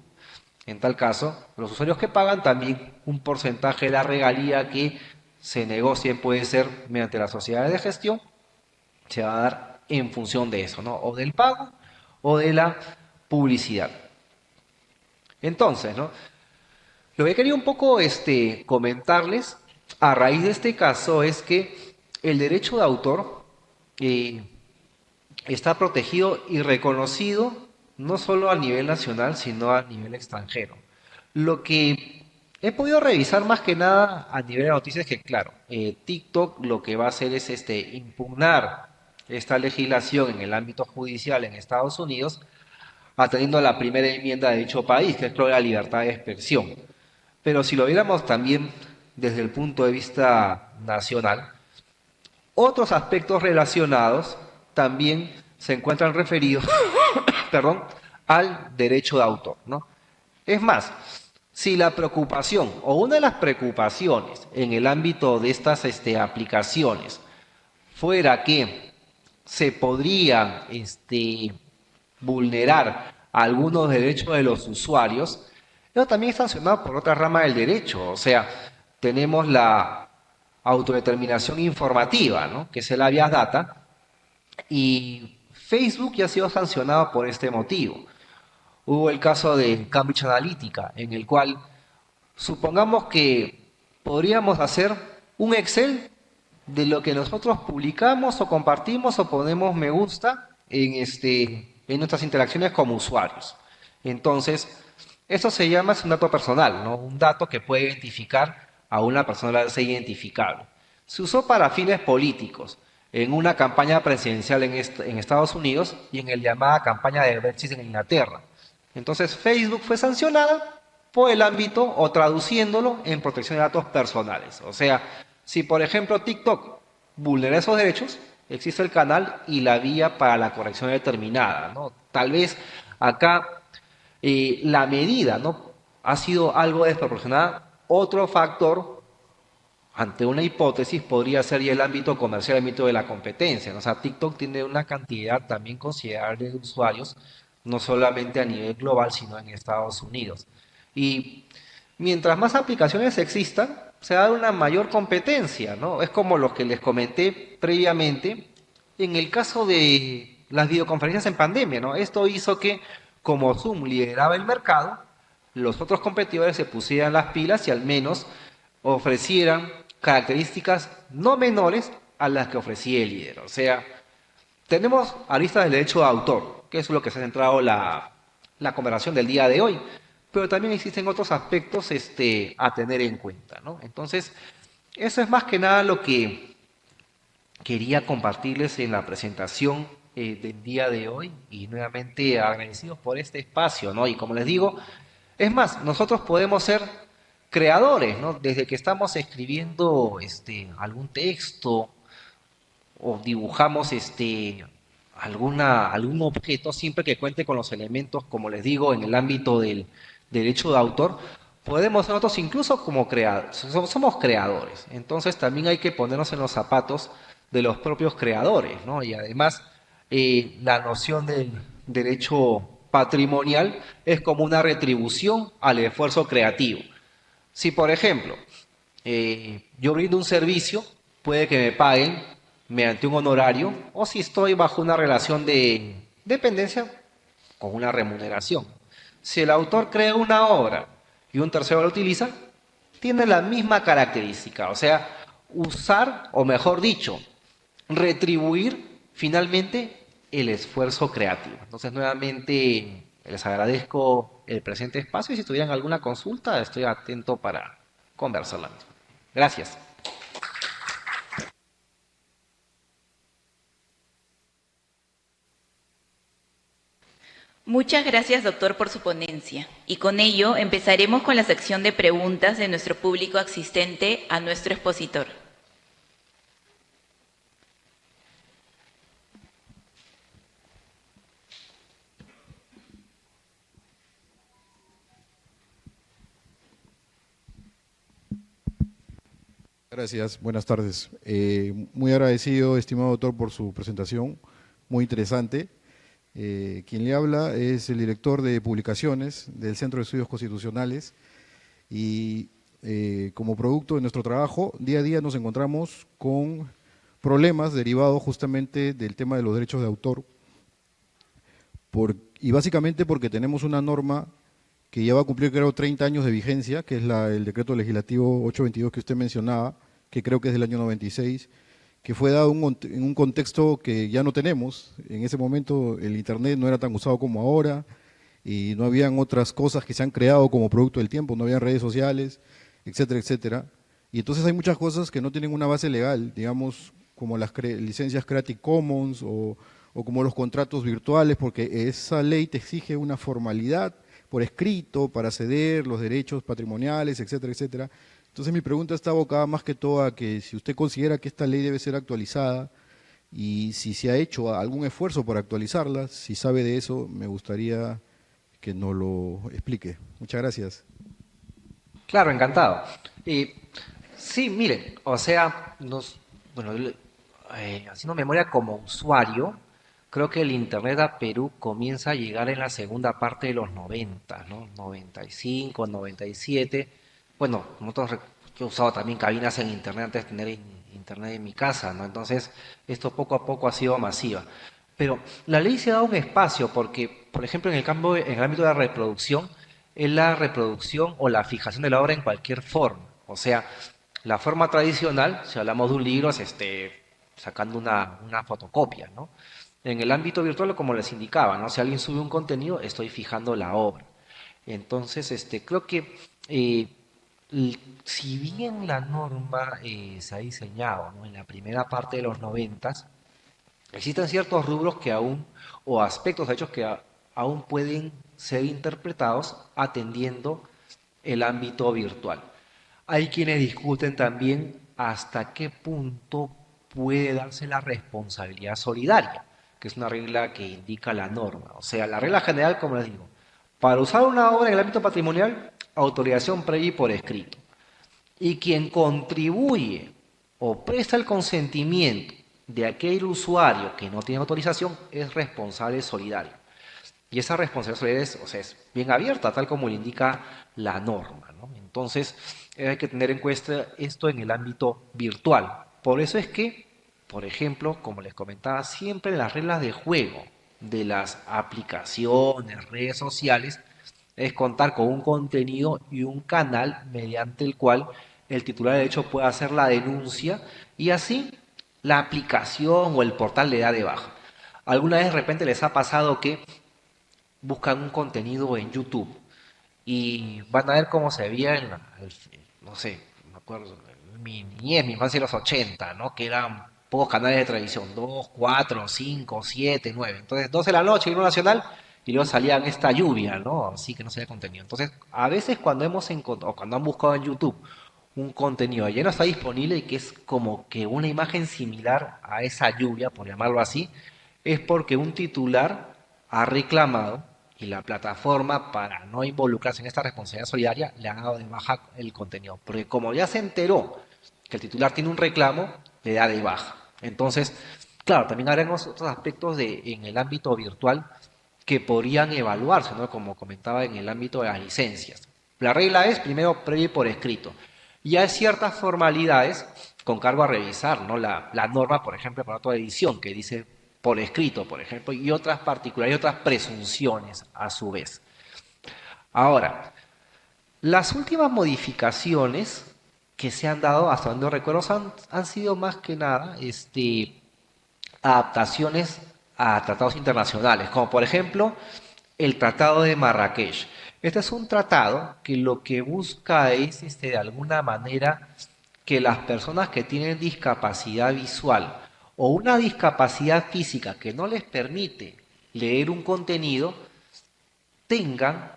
En tal caso, los usuarios que pagan también un porcentaje de la regalía que se negocie puede ser mediante las sociedades de gestión, se va a dar en función de eso, ¿no? O del pago o de la publicidad. Entonces, ¿no? Lo que quería un poco comentarles a raíz de este caso es que el derecho de autor eh, está protegido y reconocido no solo a nivel nacional, sino a nivel extranjero. Lo que he podido revisar más que nada a nivel de noticias es que, claro, TikTok lo que va a hacer es impugnar esta legislación en el ámbito judicial en Estados Unidos, atendiendo a la primera enmienda de dicho país, que es la libertad de expresión. Pero si lo viéramos también desde el punto de vista nacional, otros aspectos relacionados también se encuentran referidos, perdón, al derecho de autor, ¿no? Es más, si la preocupación o una de las preocupaciones en el ámbito de estas aplicaciones fuera que se podrían vulnerar algunos derechos de los usuarios, eso también es sancionado por otra rama del derecho. O sea, tenemos la autodeterminación informativa, ¿no? Que es el habeas data, y Facebook ya ha sido sancionado por este motivo. Hubo el caso de Cambridge Analytica, en el cual supongamos que podríamos hacer un Excel de lo que nosotros publicamos o compartimos o ponemos me gusta en nuestras interacciones como usuarios. Entonces, eso se llama es un dato personal, ¿no? Un dato que puede identificar a una persona al ser identificable. Se usó para fines políticos en una campaña presidencial en Estados Unidos y en la llamada campaña de Brexit en Inglaterra. Entonces, Facebook fue sancionada por el ámbito o traduciéndolo en protección de datos personales. O sea, si por ejemplo TikTok vulnera esos derechos, existe el canal y la vía para la corrección determinada, ¿no? Tal vez acá la medida, ¿no? Ha sido algo desproporcionada. Otro factor ante una hipótesis podría ser ya el ámbito comercial, el ámbito de la competencia, ¿no? O sea, TikTok tiene una cantidad también considerable de usuarios, no solamente a nivel global, sino en Estados Unidos. Y mientras más aplicaciones existan, se va a dar una mayor competencia, ¿no? Es como lo que les comenté previamente en el caso de las videoconferencias en pandemia, ¿no? Esto hizo que, como Zoom lideraba el mercado, los otros competidores se pusieran las pilas y al menos ofrecieran características no menores a las que ofrecía el líder. O sea, tenemos aristas del derecho de autor, que es lo que se ha centrado la conversación del día de hoy, pero también existen otros aspectos a tener en cuenta, ¿no? Entonces, eso es más que nada lo que quería compartirles en la presentación del día de hoy y nuevamente agradecidos por este espacio, ¿no? Y como les digo, es más, nosotros podemos ser creadores, ¿no? Desde que estamos escribiendo algún texto o dibujamos algún objeto, siempre que cuente con los elementos, como les digo, en el ámbito del derecho de autor, podemos ser nosotros incluso como creadores, somos creadores. Entonces también hay que ponernos en los zapatos de los propios creadores, ¿no? Y además la noción del derecho patrimonial es como una retribución al esfuerzo creativo. Si, por ejemplo, yo brindo un servicio, puede que me paguen mediante un honorario, o si estoy bajo una relación de dependencia, con una remuneración. Si el autor crea una obra y un tercero la utiliza, tiene la misma característica, o sea, usar, o mejor dicho, retribuir finalmente el esfuerzo creativo. Entonces, nuevamente, les agradezco el presente espacio y si tuvieran alguna consulta, estoy atento para conversar la misma. Gracias. Muchas gracias, doctor, por su ponencia. Y con ello empezaremos con la sección de preguntas de nuestro público asistente a nuestro expositor. Gracias, buenas tardes. Muy agradecido, estimado doctor, por su presentación, muy interesante. Quien le habla es el director de publicaciones del Centro de Estudios Constitucionales y como producto de nuestro trabajo, día a día nos encontramos con problemas derivados justamente del tema de los derechos de autor y básicamente porque tenemos una norma que ya va a cumplir, creo, 30 años de vigencia, que es el decreto legislativo 822 que usted mencionaba, que creo que es del año 96, que fue dado en un contexto que ya no tenemos. En ese momento el Internet no era tan usado como ahora y no habían otras cosas que se han creado como producto del tiempo, no habían redes sociales, etcétera, etcétera. Y entonces hay muchas cosas que no tienen una base legal, digamos, como las licencias Creative Commons o como los contratos virtuales, porque esa ley te exige una formalidad por escrito para ceder los derechos patrimoniales, etcétera, etcétera. Entonces mi pregunta está abocada más que todo a que si usted considera que esta ley debe ser actualizada y si se ha hecho algún esfuerzo por actualizarla, si sabe de eso, me gustaría que nos lo explique. Muchas gracias. Claro, encantado. Sí, miren, o sea, haciendo memoria como usuario, creo que el Internet a Perú comienza a llegar en la segunda parte de los 90, ¿no? 95, 97. Bueno, yo he usado también cabinas en Internet antes de tener Internet en mi casa, ¿no? Entonces, esto poco a poco ha sido masiva. Pero la ley se ha dado un espacio porque, por ejemplo, en el ámbito de la reproducción, es la reproducción o la fijación de la obra en cualquier forma. O sea, la forma tradicional, si hablamos de un libro, es sacando una fotocopia, ¿no? En el ámbito virtual, como les indicaba, ¿no? Si alguien sube un contenido, estoy fijando la obra. Entonces, creo que si bien la norma se ha diseñado, ¿no?, en la primera parte de los 90, existen ciertos rubros que aún, o aspectos de hechos que aún pueden ser interpretados atendiendo el ámbito virtual. Hay quienes discuten también hasta qué punto puede darse la responsabilidad solidaria, que es una regla que indica la norma. O sea, la regla general, como les digo, para usar una obra en el ámbito patrimonial, autorización previa y por escrito. Y quien contribuye o presta el consentimiento de aquel usuario que no tiene autorización es responsable solidario. Y esa responsabilidad solidaria es bien abierta, tal como le indica la norma, ¿no? Entonces, hay que tener en cuenta esto en el ámbito virtual. Por eso es que, por ejemplo, como les comentaba, siempre las reglas de juego de las aplicaciones, redes sociales, es contar con un contenido y un canal mediante el cual el titular de derecho puede hacer la denuncia y así la aplicación o el portal le da de baja. ¿Alguna vez de repente les ha pasado que buscan un contenido en YouTube y van a ver cómo se veía no sé, me acuerdo, mi niñez, mi infancia de los 80, ¿no? Que eran pocos canales de televisión, 2, 4, 5, 7, 9. Entonces, 12 de la noche, himno nacional, y luego salían esta lluvia, ¿no? Así que no se había contenido. Entonces, a veces cuando hemos encontrado, o cuando han buscado en YouTube un contenido ya no está disponible y que es como que una imagen similar a esa lluvia, por llamarlo así, es porque un titular ha reclamado y la plataforma, para no involucrarse en esta responsabilidad solidaria, le ha dado de baja el contenido. Porque como ya se enteró que el titular tiene un reclamo, le da de baja. Entonces, claro, también haremos otros aspectos en el ámbito virtual que podrían evaluarse, ¿no? Como comentaba en el ámbito de las licencias. La regla es primero previo y por escrito. Y hay ciertas formalidades con cargo a revisar, ¿no? La norma, por ejemplo, para otra edición que dice por escrito, por ejemplo, y otras particulares, y otras presunciones a su vez. Ahora, las últimas modificaciones que se han dado, hasta donde recuerdo, han sido más que nada adaptaciones a tratados internacionales, como por ejemplo el Tratado de Marrakech. Este es un tratado que lo que busca es, de alguna manera, que las personas que tienen discapacidad visual o una discapacidad física que no les permite leer un contenido, tengan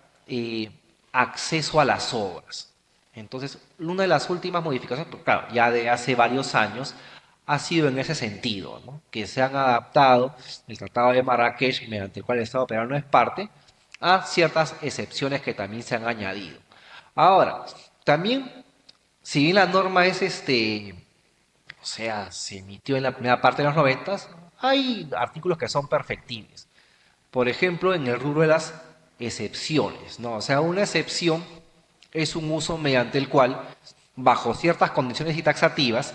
acceso a las obras. Entonces, una de las últimas modificaciones, pues, claro, ya de hace varios años, ha sido en ese sentido, ¿no? Que se han adaptado el Tratado de Marrakech, mediante el cual el Estado peruano es parte, a ciertas excepciones que también se han añadido. Ahora, también, si bien la norma es o sea, se emitió en la primera parte de los 90, hay artículos que son perfectibles. Por ejemplo, en el rubro de las excepciones, ¿no? O sea, una excepción es un uso mediante el cual, bajo ciertas condiciones y taxativas,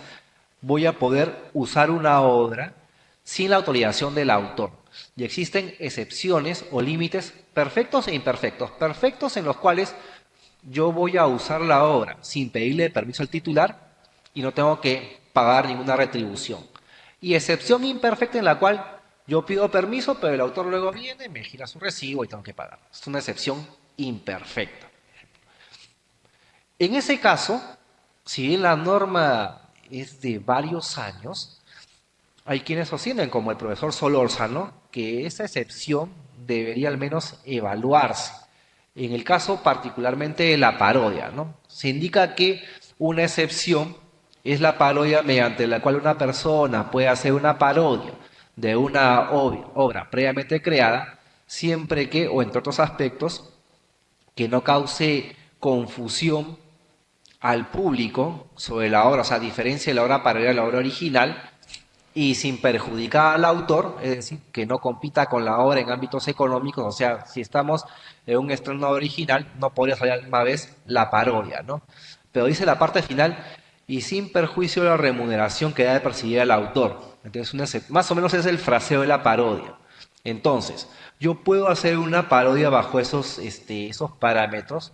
voy a poder usar una obra sin la autorización del autor. Y existen excepciones o límites perfectos e imperfectos. Perfectos en los cuales yo voy a usar la obra sin pedirle permiso al titular y no tengo que pagar ninguna retribución. Y excepción imperfecta en la cual yo pido permiso, pero el autor luego viene, me gira su recibo y tengo que pagar. Es una excepción imperfecta. En ese caso, si bien la norma es de varios años, hay quienes sostienen, como el profesor Solórzano, que esa excepción debería al menos evaluarse. En el caso particularmente de la parodia, ¿no? Se indica que una excepción es la parodia mediante la cual una persona puede hacer una parodia de una obra previamente creada, siempre que, o entre otros aspectos, que no cause confusión al público sobre la obra, o sea, a diferencia de la obra parodia de la obra original, y sin perjudicar al autor, es decir, que no compita con la obra en ámbitos económicos, o sea, si estamos en un estreno original, no podría salir a la misma vez la parodia, ¿no? Pero dice la parte final, y sin perjuicio de la remuneración que debe percibir el autor. Entonces, más o menos es el fraseo de la parodia. Entonces, yo puedo hacer una parodia bajo esos parámetros,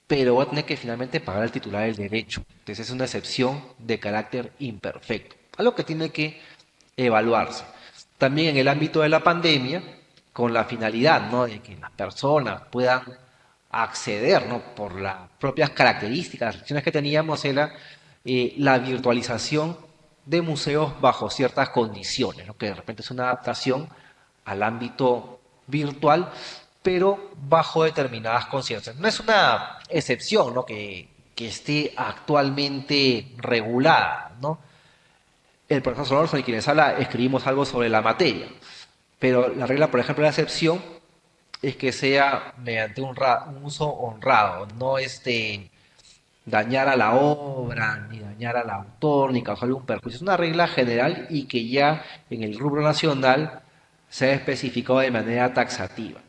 pero voy a tener que finalmente pagar al titular del derecho. Entonces, es una excepción de carácter imperfecto. Algo que tiene que evaluarse. También en el ámbito de la pandemia, con la finalidad, ¿no?, de que las personas puedan acceder, ¿no?, por las propias características, las restricciones que teníamos, era la virtualización de museos bajo ciertas condiciones, ¿no?, que de repente es una adaptación al ámbito virtual, pero bajo determinadas condiciones. No es una excepción, ¿no?, que esté actualmente regulada, ¿no? El profesor Solórzano y quienes habla escribimos algo sobre la materia, pero la regla, por ejemplo, de la excepción es que sea mediante un uso honrado, no dañar a la obra, ni dañar al autor, ni causarle un perjuicio. Es una regla general y que ya en el rubro nacional se ha especificado de manera taxativa.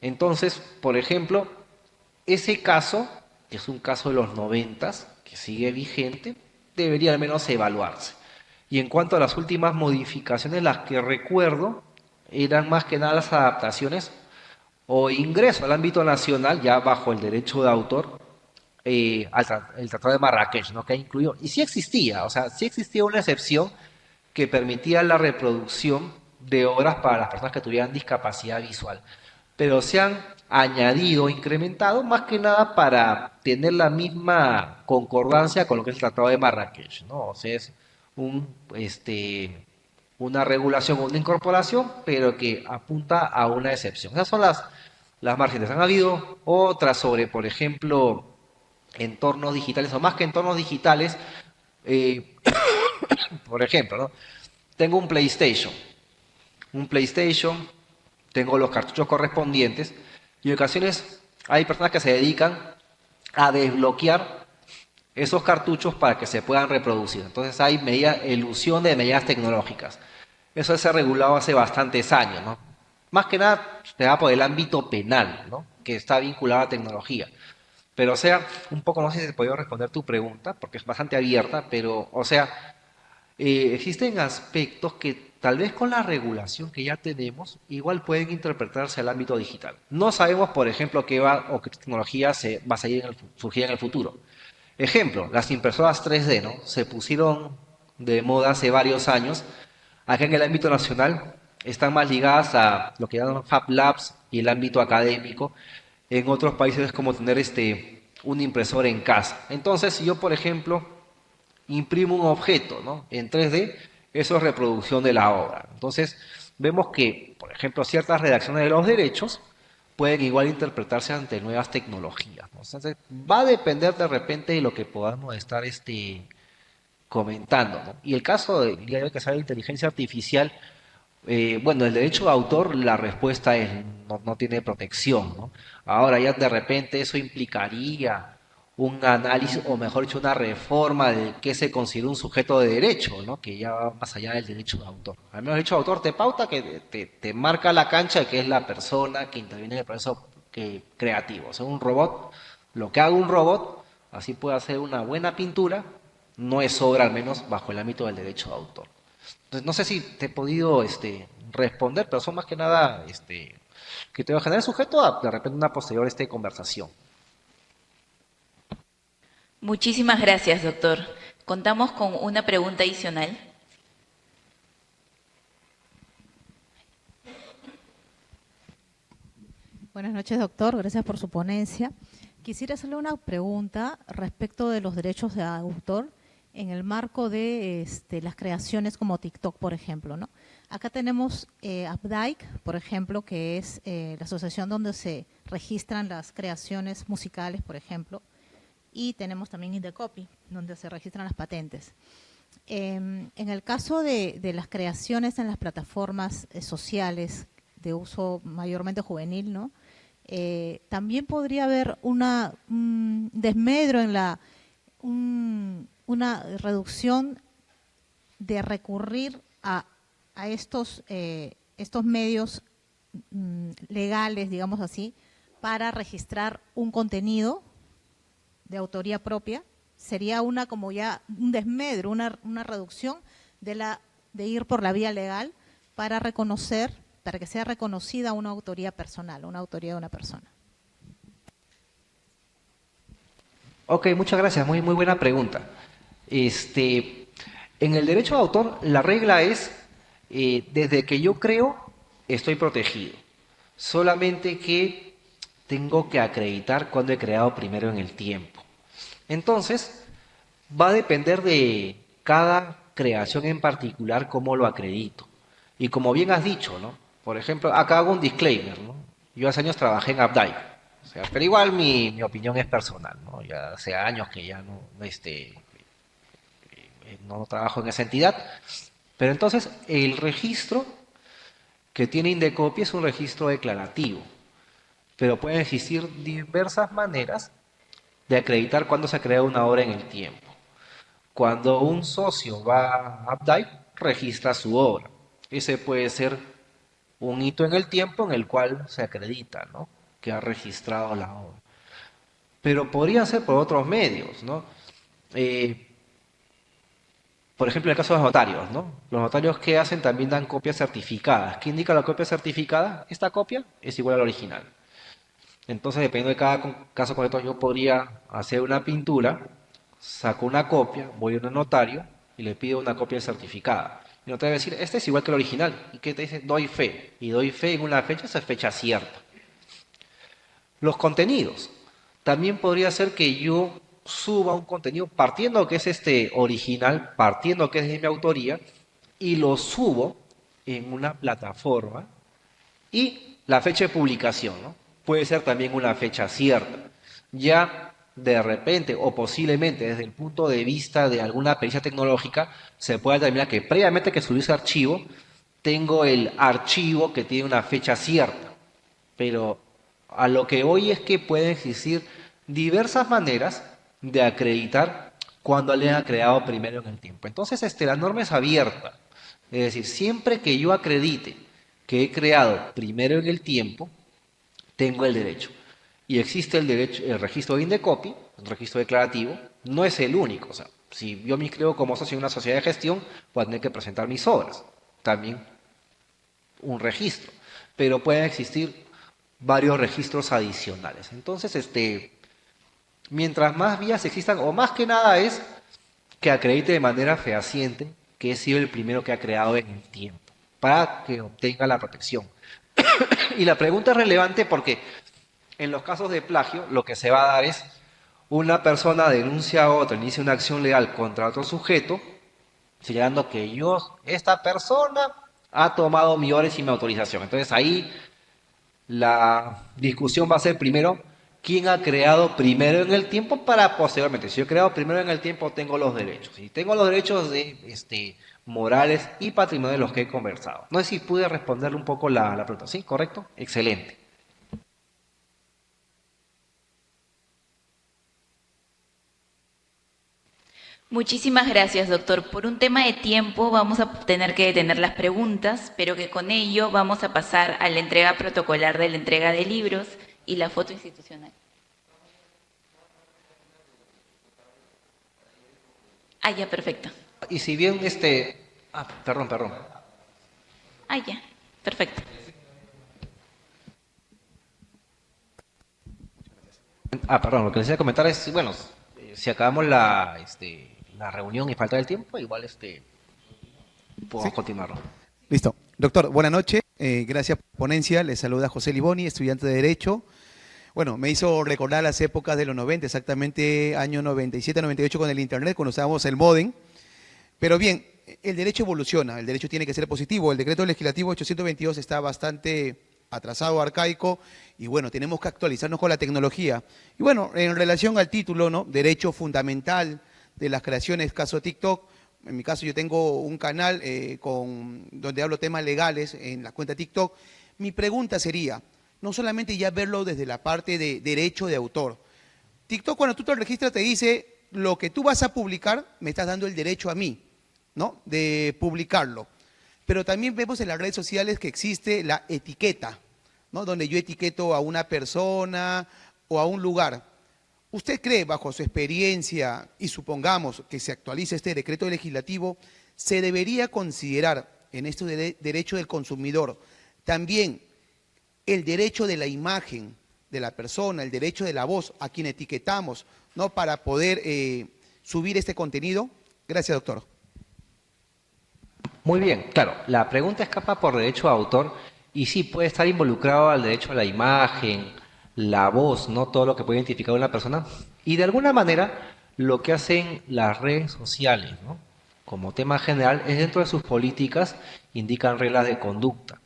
Entonces, por ejemplo, ese caso, que es un caso de los 90, que sigue vigente, debería al menos evaluarse. Y en cuanto a las últimas modificaciones, las que recuerdo eran más que nada las adaptaciones o ingreso al ámbito nacional, ya bajo el derecho de autor, el Tratado de Marrakech, ¿no?, que incluyó. Y sí existía, o sea, sí existía una excepción que permitía la reproducción de obras para las personas que tuvieran discapacidad visual. Pero se han añadido, incrementado, más que nada para tener la misma concordancia con lo que es el Tratado de Marrakech, ¿no? O sea, es una regulación o una incorporación, pero que apunta a una excepción. Esas son las márgenes. Han habido otras sobre, por ejemplo, entornos digitales, o más que entornos digitales, por ejemplo, ¿no?, tengo un PlayStation, tengo los cartuchos correspondientes, y en ocasiones hay personas que se dedican a desbloquear esos cartuchos para que se puedan reproducir. Entonces hay elusión de medidas tecnológicas. Eso se ha regulado hace bastantes años, ¿no? Más que nada se va por el ámbito penal, ¿no?, que está vinculado a tecnología. Pero, o sea, un poco, no sé si se puede responder tu pregunta, porque es bastante abierta, pero, o sea, existen aspectos que tal vez con la regulación que ya tenemos, igual pueden interpretarse al ámbito digital. No sabemos, por ejemplo, qué tecnología va a surgir en el futuro. Ejemplo, las impresoras 3D, ¿no?, se pusieron de moda hace varios años. Acá en el ámbito nacional están más ligadas a lo que llaman Fab Labs y el ámbito académico. En otros países es como tener un impresor en casa. Entonces, si yo, por ejemplo, imprimo un objeto, ¿no?, en 3D, eso es reproducción de la obra. Entonces, vemos que, por ejemplo, ciertas redacciones de los derechos pueden igual interpretarse ante nuevas tecnologías, ¿no? Entonces, va a depender de repente de lo que podamos estar comentando, ¿no? Y el caso de día de hoy que sale la inteligencia artificial, bueno, el derecho de autor, la respuesta es no tiene protección, ¿no? Ahora ya de repente eso implicaría un análisis, o mejor dicho, una reforma de qué se considera un sujeto de derecho, ¿no? Que ya va más allá del derecho de autor. Al menos el derecho de autor te pauta, que te marca la cancha de que es la persona que interviene en el proceso creativo. O sea, un robot, lo que haga un robot, así puede hacer una buena pintura, no es obra, al menos bajo el ámbito del derecho de autor. Entonces, no sé si te he podido responder, pero son más que nada que te va a generar sujeto a de repente una posterior conversación. Muchísimas gracias, doctor. Contamos con una pregunta adicional. Buenas noches, doctor. Gracias por su ponencia. Quisiera hacerle una pregunta respecto de los derechos de autor en el marco de las creaciones como TikTok, por ejemplo, ¿no? Acá tenemos Updike, por ejemplo, que es la asociación donde se registran las creaciones musicales, por ejemplo, y tenemos también Indecopy, donde se registran las patentes. En el caso de las creaciones en las plataformas sociales de uso mayormente juvenil, ¿no? También podría haber un desmedro en una reducción de recurrir a estos medios legales, digamos así, para registrar un contenido de autoría propia. Sería como ya un desmedro, una reducción de ir por la vía legal para reconocer, para que sea reconocida una autoría personal, una autoría de una persona. Ok, muchas gracias, muy buena pregunta. En el derecho de autor, la regla es, desde que yo creo, estoy protegido. Solamente que tengo que acreditar cuando he creado primero en el tiempo. Entonces, va a depender de cada creación en particular cómo lo acredito. Y como bien has dicho, ¿no? Por ejemplo, acá hago un disclaimer, ¿no? Yo hace años trabajé en Updike, o sea, pero igual mi opinión es personal, ¿no? Ya hace años que ya no trabajo en esa entidad. Pero entonces, el registro que tiene Indecopy es un registro declarativo. Pero pueden existir diversas maneras de acreditar cuándo se ha creado una obra en el tiempo. Cuando un socio va a Updike, registra su obra. Ese puede ser un hito en el tiempo en el cual se acredita, ¿no?, que ha registrado la obra. Pero podría ser por otros medios, ¿no? Por ejemplo, en el caso de los notarios, ¿no? Los notarios, ¿qué hacen? También dan copias certificadas. ¿Qué indica la copia certificada? Esta copia es igual a la original. Entonces, dependiendo de cada caso concreto, yo podría hacer una pintura, saco una copia, voy a un notario y le pido una copia certificada. Y el notario va a decir, este es igual que el original. ¿Y qué te dice? Doy fe. Y doy fe en una fecha, esa fecha cierta. Los contenidos. También podría ser que yo suba un contenido partiendo que es original, partiendo que es de mi autoría, y lo subo en una plataforma y la fecha de publicación, ¿no? Puede ser también una fecha cierta. Ya de repente o posiblemente desde el punto de vista de alguna pericia tecnológica se puede determinar que previamente que subí ese archivo tengo el archivo que tiene una fecha cierta. Pero a lo que voy es que pueden existir diversas maneras de acreditar cuando alguien ha creado primero en el tiempo. Entonces, la norma es abierta. Es decir, siempre que yo acredite que he creado primero en el tiempo, tengo el derecho. Y existe el registro de Indecopy, un registro declarativo, no es el único. O sea, si yo me inscribo como socio en una sociedad de gestión, voy a tener que presentar mis obras. También un registro. Pero pueden existir varios registros adicionales. Entonces, mientras más vías existan, o más que nada es que acredite de manera fehaciente que he sido el primero que ha creado en el tiempo, para que obtenga la protección. Y la pregunta es relevante porque en los casos de plagio lo que se va a dar es una persona denuncia a otra, inicia una acción legal contra otro sujeto, señalando que esta persona ha tomado mi obra sin mi autorización. Entonces ahí La discusión va a ser primero quién ha creado primero en el tiempo para posteriormente. Si yo he creado primero en el tiempo, tengo los derechos. Y tengo los derechos de morales y patrimoniales de los que he conversado. No sé si pude responderle un poco la pregunta. ¿Sí? ¿Correcto? Excelente. Muchísimas gracias, doctor. Por un tema de tiempo vamos a tener que detener las preguntas, pero que con ello vamos a pasar a la entrega protocolar de la entrega de libros y la foto institucional. Ah, ya, perfecto. Y si bien perdón. Ah, ya, perfecto. Perdón, lo que les iba a comentar es, bueno, si acabamos la reunión y falta el tiempo, igual podemos continuarlo. Listo. Doctor, buenas noches. Gracias por la ponencia. Le saluda José Liboni, estudiante de Derecho. Bueno, me hizo recordar las épocas de los 90, exactamente año 97, 98 con el Internet, cuando usábamos el módem. Pero bien, el derecho evoluciona, el derecho tiene que ser positivo. El decreto legislativo 822 está bastante atrasado, arcaico, y bueno, tenemos que actualizarnos con la tecnología. Y bueno, en relación al título, ¿no? Derecho fundamental de las creaciones, caso TikTok. En mi caso yo tengo un canal donde hablo temas legales en la cuenta TikTok. Mi pregunta sería, no solamente ya verlo desde la parte de derecho de autor. TikTok, cuando tú te registras, te dice, lo que tú vas a publicar, me estás dando el derecho a mí, ¿no? De publicarlo. Pero también vemos en las redes sociales que existe la etiqueta, ¿no? Donde yo etiqueto a una persona o a un lugar. ¿Usted cree, bajo su experiencia, y supongamos que se actualice este decreto legislativo, se debería considerar en este derecho del consumidor también el derecho de la imagen de la persona, el derecho de la voz a quien etiquetamos, ¿no? Para poder subir este contenido? Gracias, doctor. Muy bien, claro, la pregunta escapa por derecho de autor y sí puede estar involucrado al derecho a la imagen, la voz, no todo lo que puede identificar a una persona. Y de alguna manera lo que hacen las redes sociales, ¿no? Como tema general, es dentro de sus políticas indican reglas de conducta.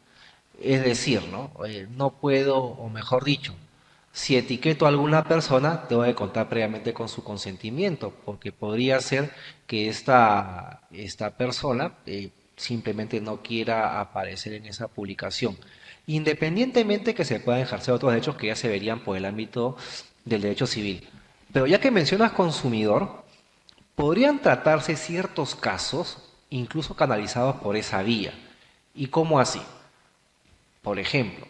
Es decir, ¿no? No puedo, o mejor dicho, si etiqueto a alguna persona, tengo que contar previamente con su consentimiento, porque podría ser que esta persona simplemente no quiera aparecer en esa publicación, independientemente que se puedan ejercer otros derechos que ya se verían por el ámbito del derecho civil. Pero ya que mencionas consumidor, podrían tratarse ciertos casos, incluso canalizados por esa vía. ¿Y cómo así? Por ejemplo,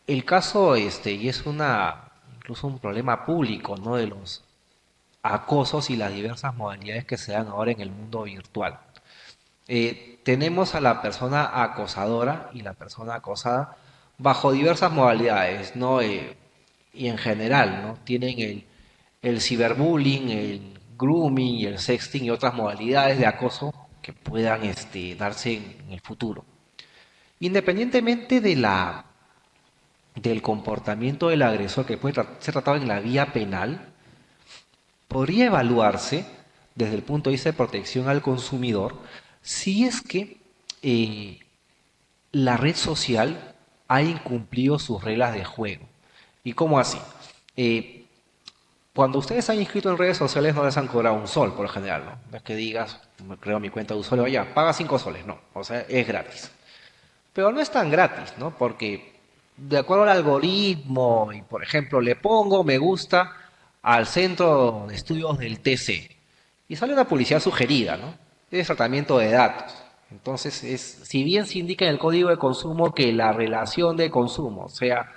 el caso y es incluso un problema público, ¿no? De los acosos y las diversas modalidades que se dan ahora en el mundo virtual. Tenemos a la persona acosadora y la persona acosada bajo diversas modalidades, ¿no? Y en general, ¿no? Tienen el ciberbullying, el grooming y el sexting y otras modalidades de acoso que puedan darse en el futuro. Independientemente del comportamiento del agresor que puede ser tratado en la vía penal, podría evaluarse desde el punto de vista de protección al consumidor si es que la red social ha incumplido sus reglas de juego. ¿Y cómo así? Cuando ustedes han inscrito en redes sociales no les han cobrado un sol, por lo general, ¿no? No es que digas, me creo mi cuenta de usuario, ya, paga 5 soles, no, o sea, es gratis. Pero no es tan gratis, ¿no? Porque de acuerdo al algoritmo, y por ejemplo, le pongo me gusta al centro de estudios del TC y sale una publicidad sugerida, ¿no? Es tratamiento de datos. Entonces, si bien se indica en el código de consumo que la relación de consumo, o sea,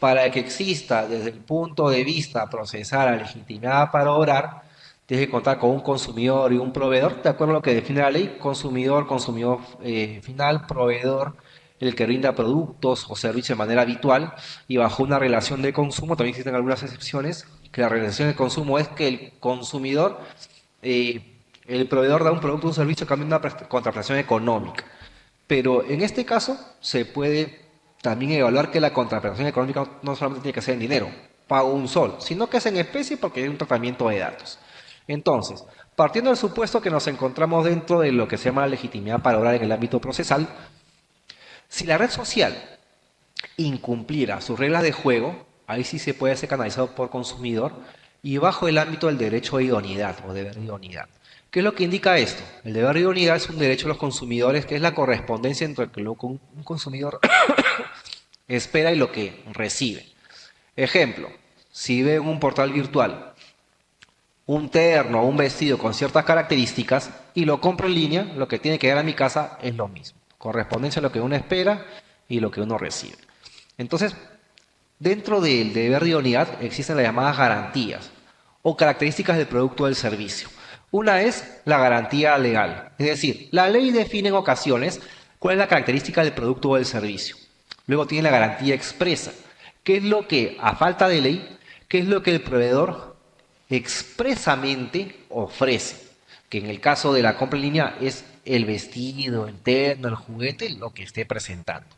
para que exista desde el punto de vista procesal la legitimidad para obrar, tiene que contar con un consumidor y un proveedor, de acuerdo a lo que define la ley, consumidor final, proveedor, el que brinda productos o servicios de manera habitual y bajo una relación de consumo, también existen algunas excepciones, que la relación de consumo es que el consumidor, el proveedor da un producto o un servicio a cambio de una contraprestación económica. Pero en este caso se puede también evaluar que la contraprestación económica no solamente tiene que ser en dinero, pago un sol, sino que es en especie porque hay un tratamiento de datos. Entonces, partiendo del supuesto que nos encontramos dentro de lo que se llama la legitimidad para obrar en el ámbito procesal, si la red social incumpliera sus reglas de juego, ahí sí se puede ser canalizado por consumidor y bajo el ámbito del derecho de idoneidad o deber de idoneidad. ¿Qué es lo que indica esto? El deber de idoneidad es un derecho de los consumidores que es la correspondencia entre lo que un consumidor espera y lo que recibe. Ejemplo, si ve en un portal virtual un terno o un vestido con ciertas características y lo compro en línea, lo que tiene que llegar a mi casa es lo mismo. Correspondencia a lo que uno espera y lo que uno recibe. Entonces, dentro del deber de idoneidad existen las llamadas garantías o características del producto o del servicio. Una es la garantía legal, es decir, la ley define en ocasiones cuál es la característica del producto o del servicio. Luego tiene la garantía expresa, que es lo que, a falta de ley, qué es lo que el proveedor expresamente ofrece, que en el caso de la compra en línea es el vestido, el terno, el juguete, lo que esté presentando.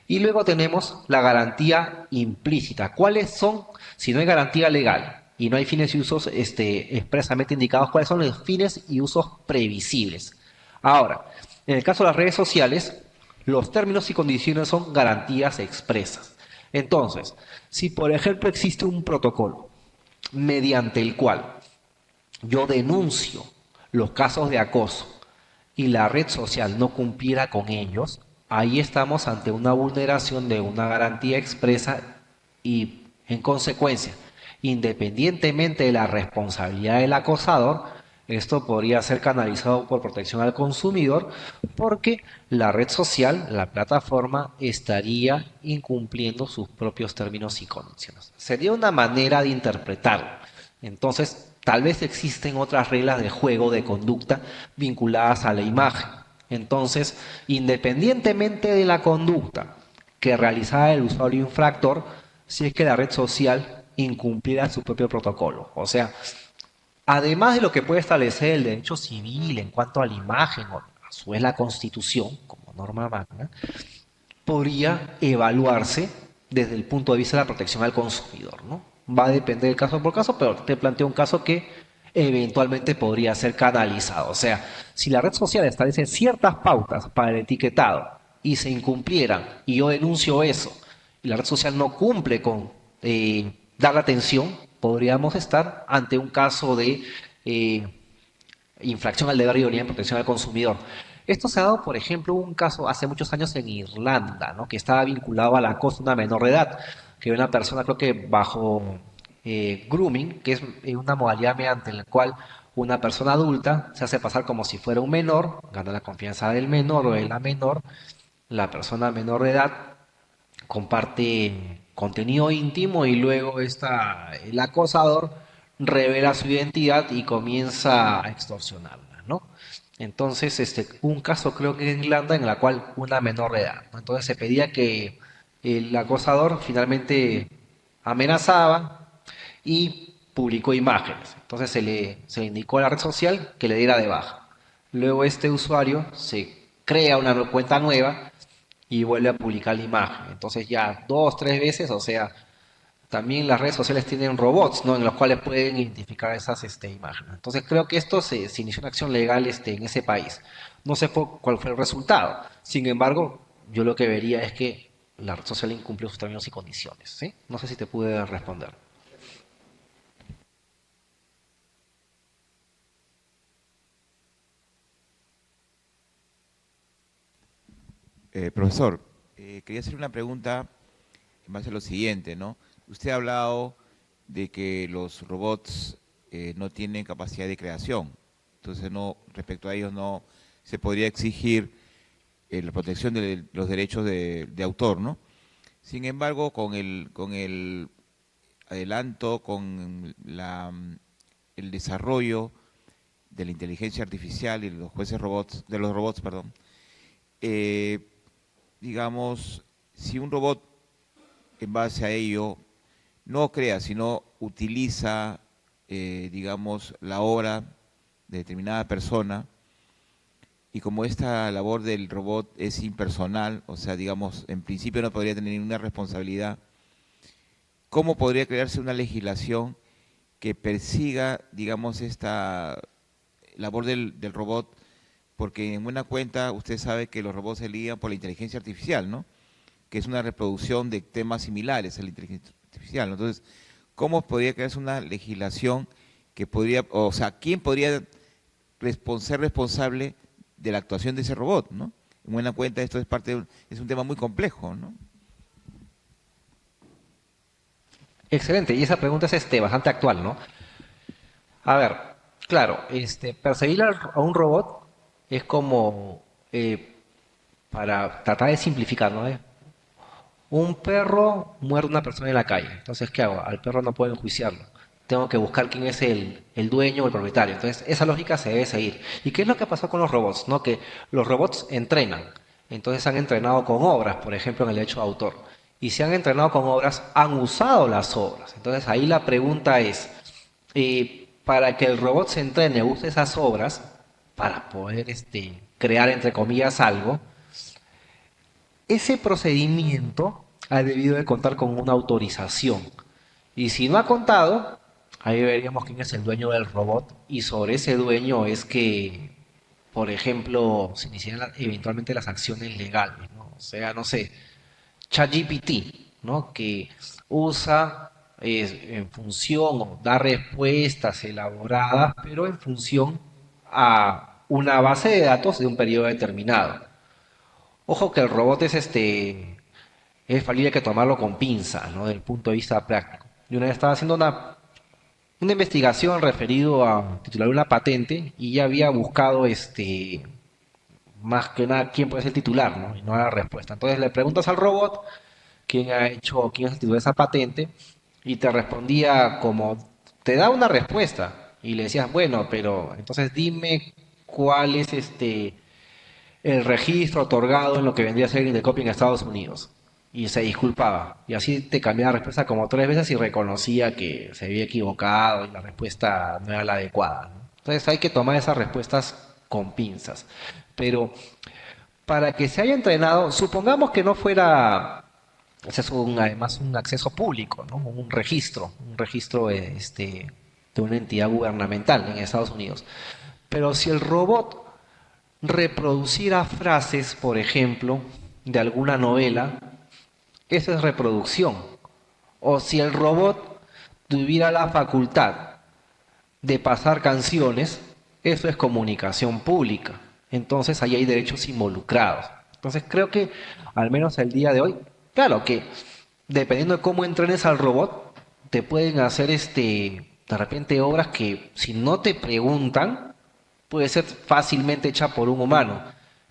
Y luego tenemos la garantía implícita. ¿Cuáles son, si no hay garantía legal y no hay fines y usos expresamente indicados, cuáles son los fines y usos previsibles? Ahora, en el caso de las redes sociales, los términos y condiciones son garantías expresas. Entonces, si por ejemplo existe un protocolo mediante el cual yo denuncio los casos de acoso y la red social no cumpliera con ellos, ahí estamos ante una vulneración de una garantía expresa y, en consecuencia, independientemente de la responsabilidad del acosador, esto podría ser canalizado por protección al consumidor porque la red social, la plataforma, estaría incumpliendo sus propios términos y condiciones. Sería una manera de interpretarlo. Entonces, tal vez existen otras reglas de juego, de conducta vinculadas a la imagen. Entonces, independientemente de la conducta que realizara el usuario infractor, si es que la red social incumpliera su propio protocolo. O sea, además de lo que puede establecer el derecho civil en cuanto a la imagen, o a su vez la Constitución, como norma magna, podría evaluarse desde el punto de vista de la protección al consumidor, ¿no? Va a depender del caso por caso, pero te planteo un caso que eventualmente podría ser canalizado. O sea, si la red social establece ciertas pautas para el etiquetado y se incumplieran, y yo denuncio eso, y la red social no cumple con dar la atención, podríamos estar ante un caso de infracción al deber de idoneidad en protección al consumidor. Esto se ha dado, por ejemplo, un caso hace muchos años en Irlanda, ¿no? Que estaba vinculado al acoso de una menor de edad, que una persona, creo que bajo grooming, que es una modalidad mediante la cual una persona adulta se hace pasar como si fuera un menor, gana la confianza del menor o de la menor, la persona menor de edad comparte contenido íntimo y luego el acosador revela su identidad y comienza a extorsionarla, ¿no? Entonces, un caso creo que en Irlanda en la cual una menor de edad, ¿no? Entonces se pedía que el acosador finalmente amenazaba y publicó imágenes. Entonces se le indicó a la red social que le diera de baja. Luego este usuario se crea una cuenta nueva y vuelve a publicar la imagen. Entonces ya 2, 3 veces, o sea, también las redes sociales tienen robots, ¿no? En los cuales pueden identificar esas imágenes. Entonces creo que esto se inició una acción legal en ese país. No sé cuál fue el resultado. Sin embargo, yo lo que vería es que la red social incumplió sus términos y condiciones, ¿sí? No sé si te pude responder. Profesor, quería hacer una pregunta en base a lo siguiente, ¿no? Usted ha hablado de que los robots no tienen capacidad de creación, entonces respecto a ellos no se podría exigir la protección de los derechos de autor, ¿no? Sin embargo, con el adelanto, con el desarrollo de la inteligencia artificial y de los robots, perdón, digamos, si un robot en base a ello no crea, sino utiliza, digamos, la obra de determinada persona, y como esta labor del robot es impersonal, o sea, digamos, en principio no podría tener ninguna responsabilidad, ¿cómo podría crearse una legislación que persiga, digamos, esta labor del robot? Porque en buena cuenta usted sabe que los robots se guían por la inteligencia artificial, ¿no? que es una reproducción de temas similares a la inteligencia artificial, ¿no? Entonces, ¿cómo podría crearse una legislación que podría, o sea, quién podría ser responsable de la actuación de ese robot, ¿no? En buena cuenta, esto es un tema muy complejo, ¿no? Excelente, y esa pregunta es bastante actual, ¿no? A ver, claro, perseguir a un robot es como, para tratar de simplificar, ¿no? Un perro muerde a una persona en la calle. Entonces, ¿qué hago? Al perro no puedo enjuiciarlo. Tengo que buscar quién es el dueño o el propietario. Entonces, esa lógica se debe seguir. ¿Y qué es lo que pasó con los robots? ¿No? Que los robots entrenan. Entonces, han entrenado con obras, por ejemplo, en el derecho de autor. Y si han entrenado con obras, han usado las obras. Entonces, ahí la pregunta es, para que el robot se entrene, use esas obras, para poder crear, entre comillas, algo, ese procedimiento ha debido de contar con una autorización. Y si no ha contado, ahí veríamos quién es el dueño del robot. Y sobre ese dueño es que, por ejemplo, se inician eventualmente las acciones legales, ¿no? O sea, no sé, ChatGPT, ¿no? Que usa en función o da respuestas elaboradas, pero en función a una base de datos de un periodo determinado. Ojo que el robot es falible que tomarlo con pinzas, ¿no? Desde el punto de vista práctico. Yo una vez estaba haciendo una investigación referido a titular una patente y ya había buscado más que nada quién puede ser el titular, ¿no? Y no la respuesta. Entonces le preguntas al robot quién es el titular de esa patente y te respondía como, te da una respuesta y le decías, bueno, pero entonces dime cuál es el registro otorgado en lo que vendría a ser el Indecopy en Estados Unidos. Y se disculpaba. Y así te cambiaba la respuesta como 3 veces y reconocía que se había equivocado y la respuesta no era la adecuada, ¿no? Entonces hay que tomar esas respuestas con pinzas. Pero para que se haya entrenado, supongamos que no fuera, además un acceso público, ¿no? Un registro de una entidad gubernamental en Estados Unidos. Pero si el robot reproduciera frases, por ejemplo, de alguna novela, eso es reproducción. O si el robot tuviera la facultad de pasar canciones, eso es comunicación pública. Entonces ahí hay derechos involucrados. Entonces creo que, al menos el día de hoy, claro que dependiendo de cómo entrenes al robot, te pueden hacer de repente obras que si no te preguntan, puede ser fácilmente hecha por un humano.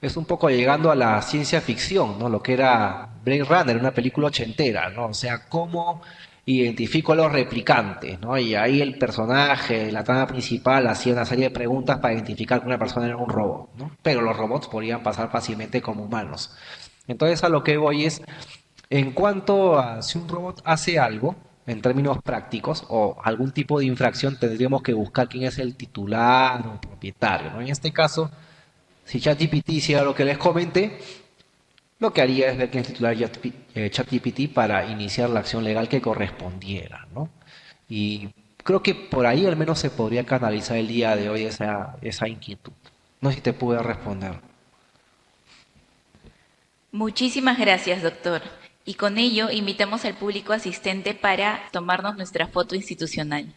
Es un poco llegando a la ciencia ficción, ¿no? Lo que era Blade Runner, una película ochentera, ¿no? O sea, cómo identifico a los replicantes, ¿no? Y ahí el personaje, la trama principal, hacía una serie de preguntas para identificar que una persona era un robot, ¿no? Pero los robots podían pasar fácilmente como humanos. Entonces, a lo que voy es, en cuanto a si un robot hace algo, en términos prácticos, o algún tipo de infracción, tendríamos que buscar quién es el titular o propietario, ¿no? En este caso, si ChatGPT hiciera lo que les comenté, lo que haría es ver quién es el titular de ChatGPT para iniciar la acción legal que correspondiera, ¿no? Y creo que por ahí al menos se podría canalizar el día de hoy esa inquietud. No sé si te pude responder. Muchísimas gracias, doctor. Y con ello invitamos al público asistente para tomarnos nuestra foto institucional.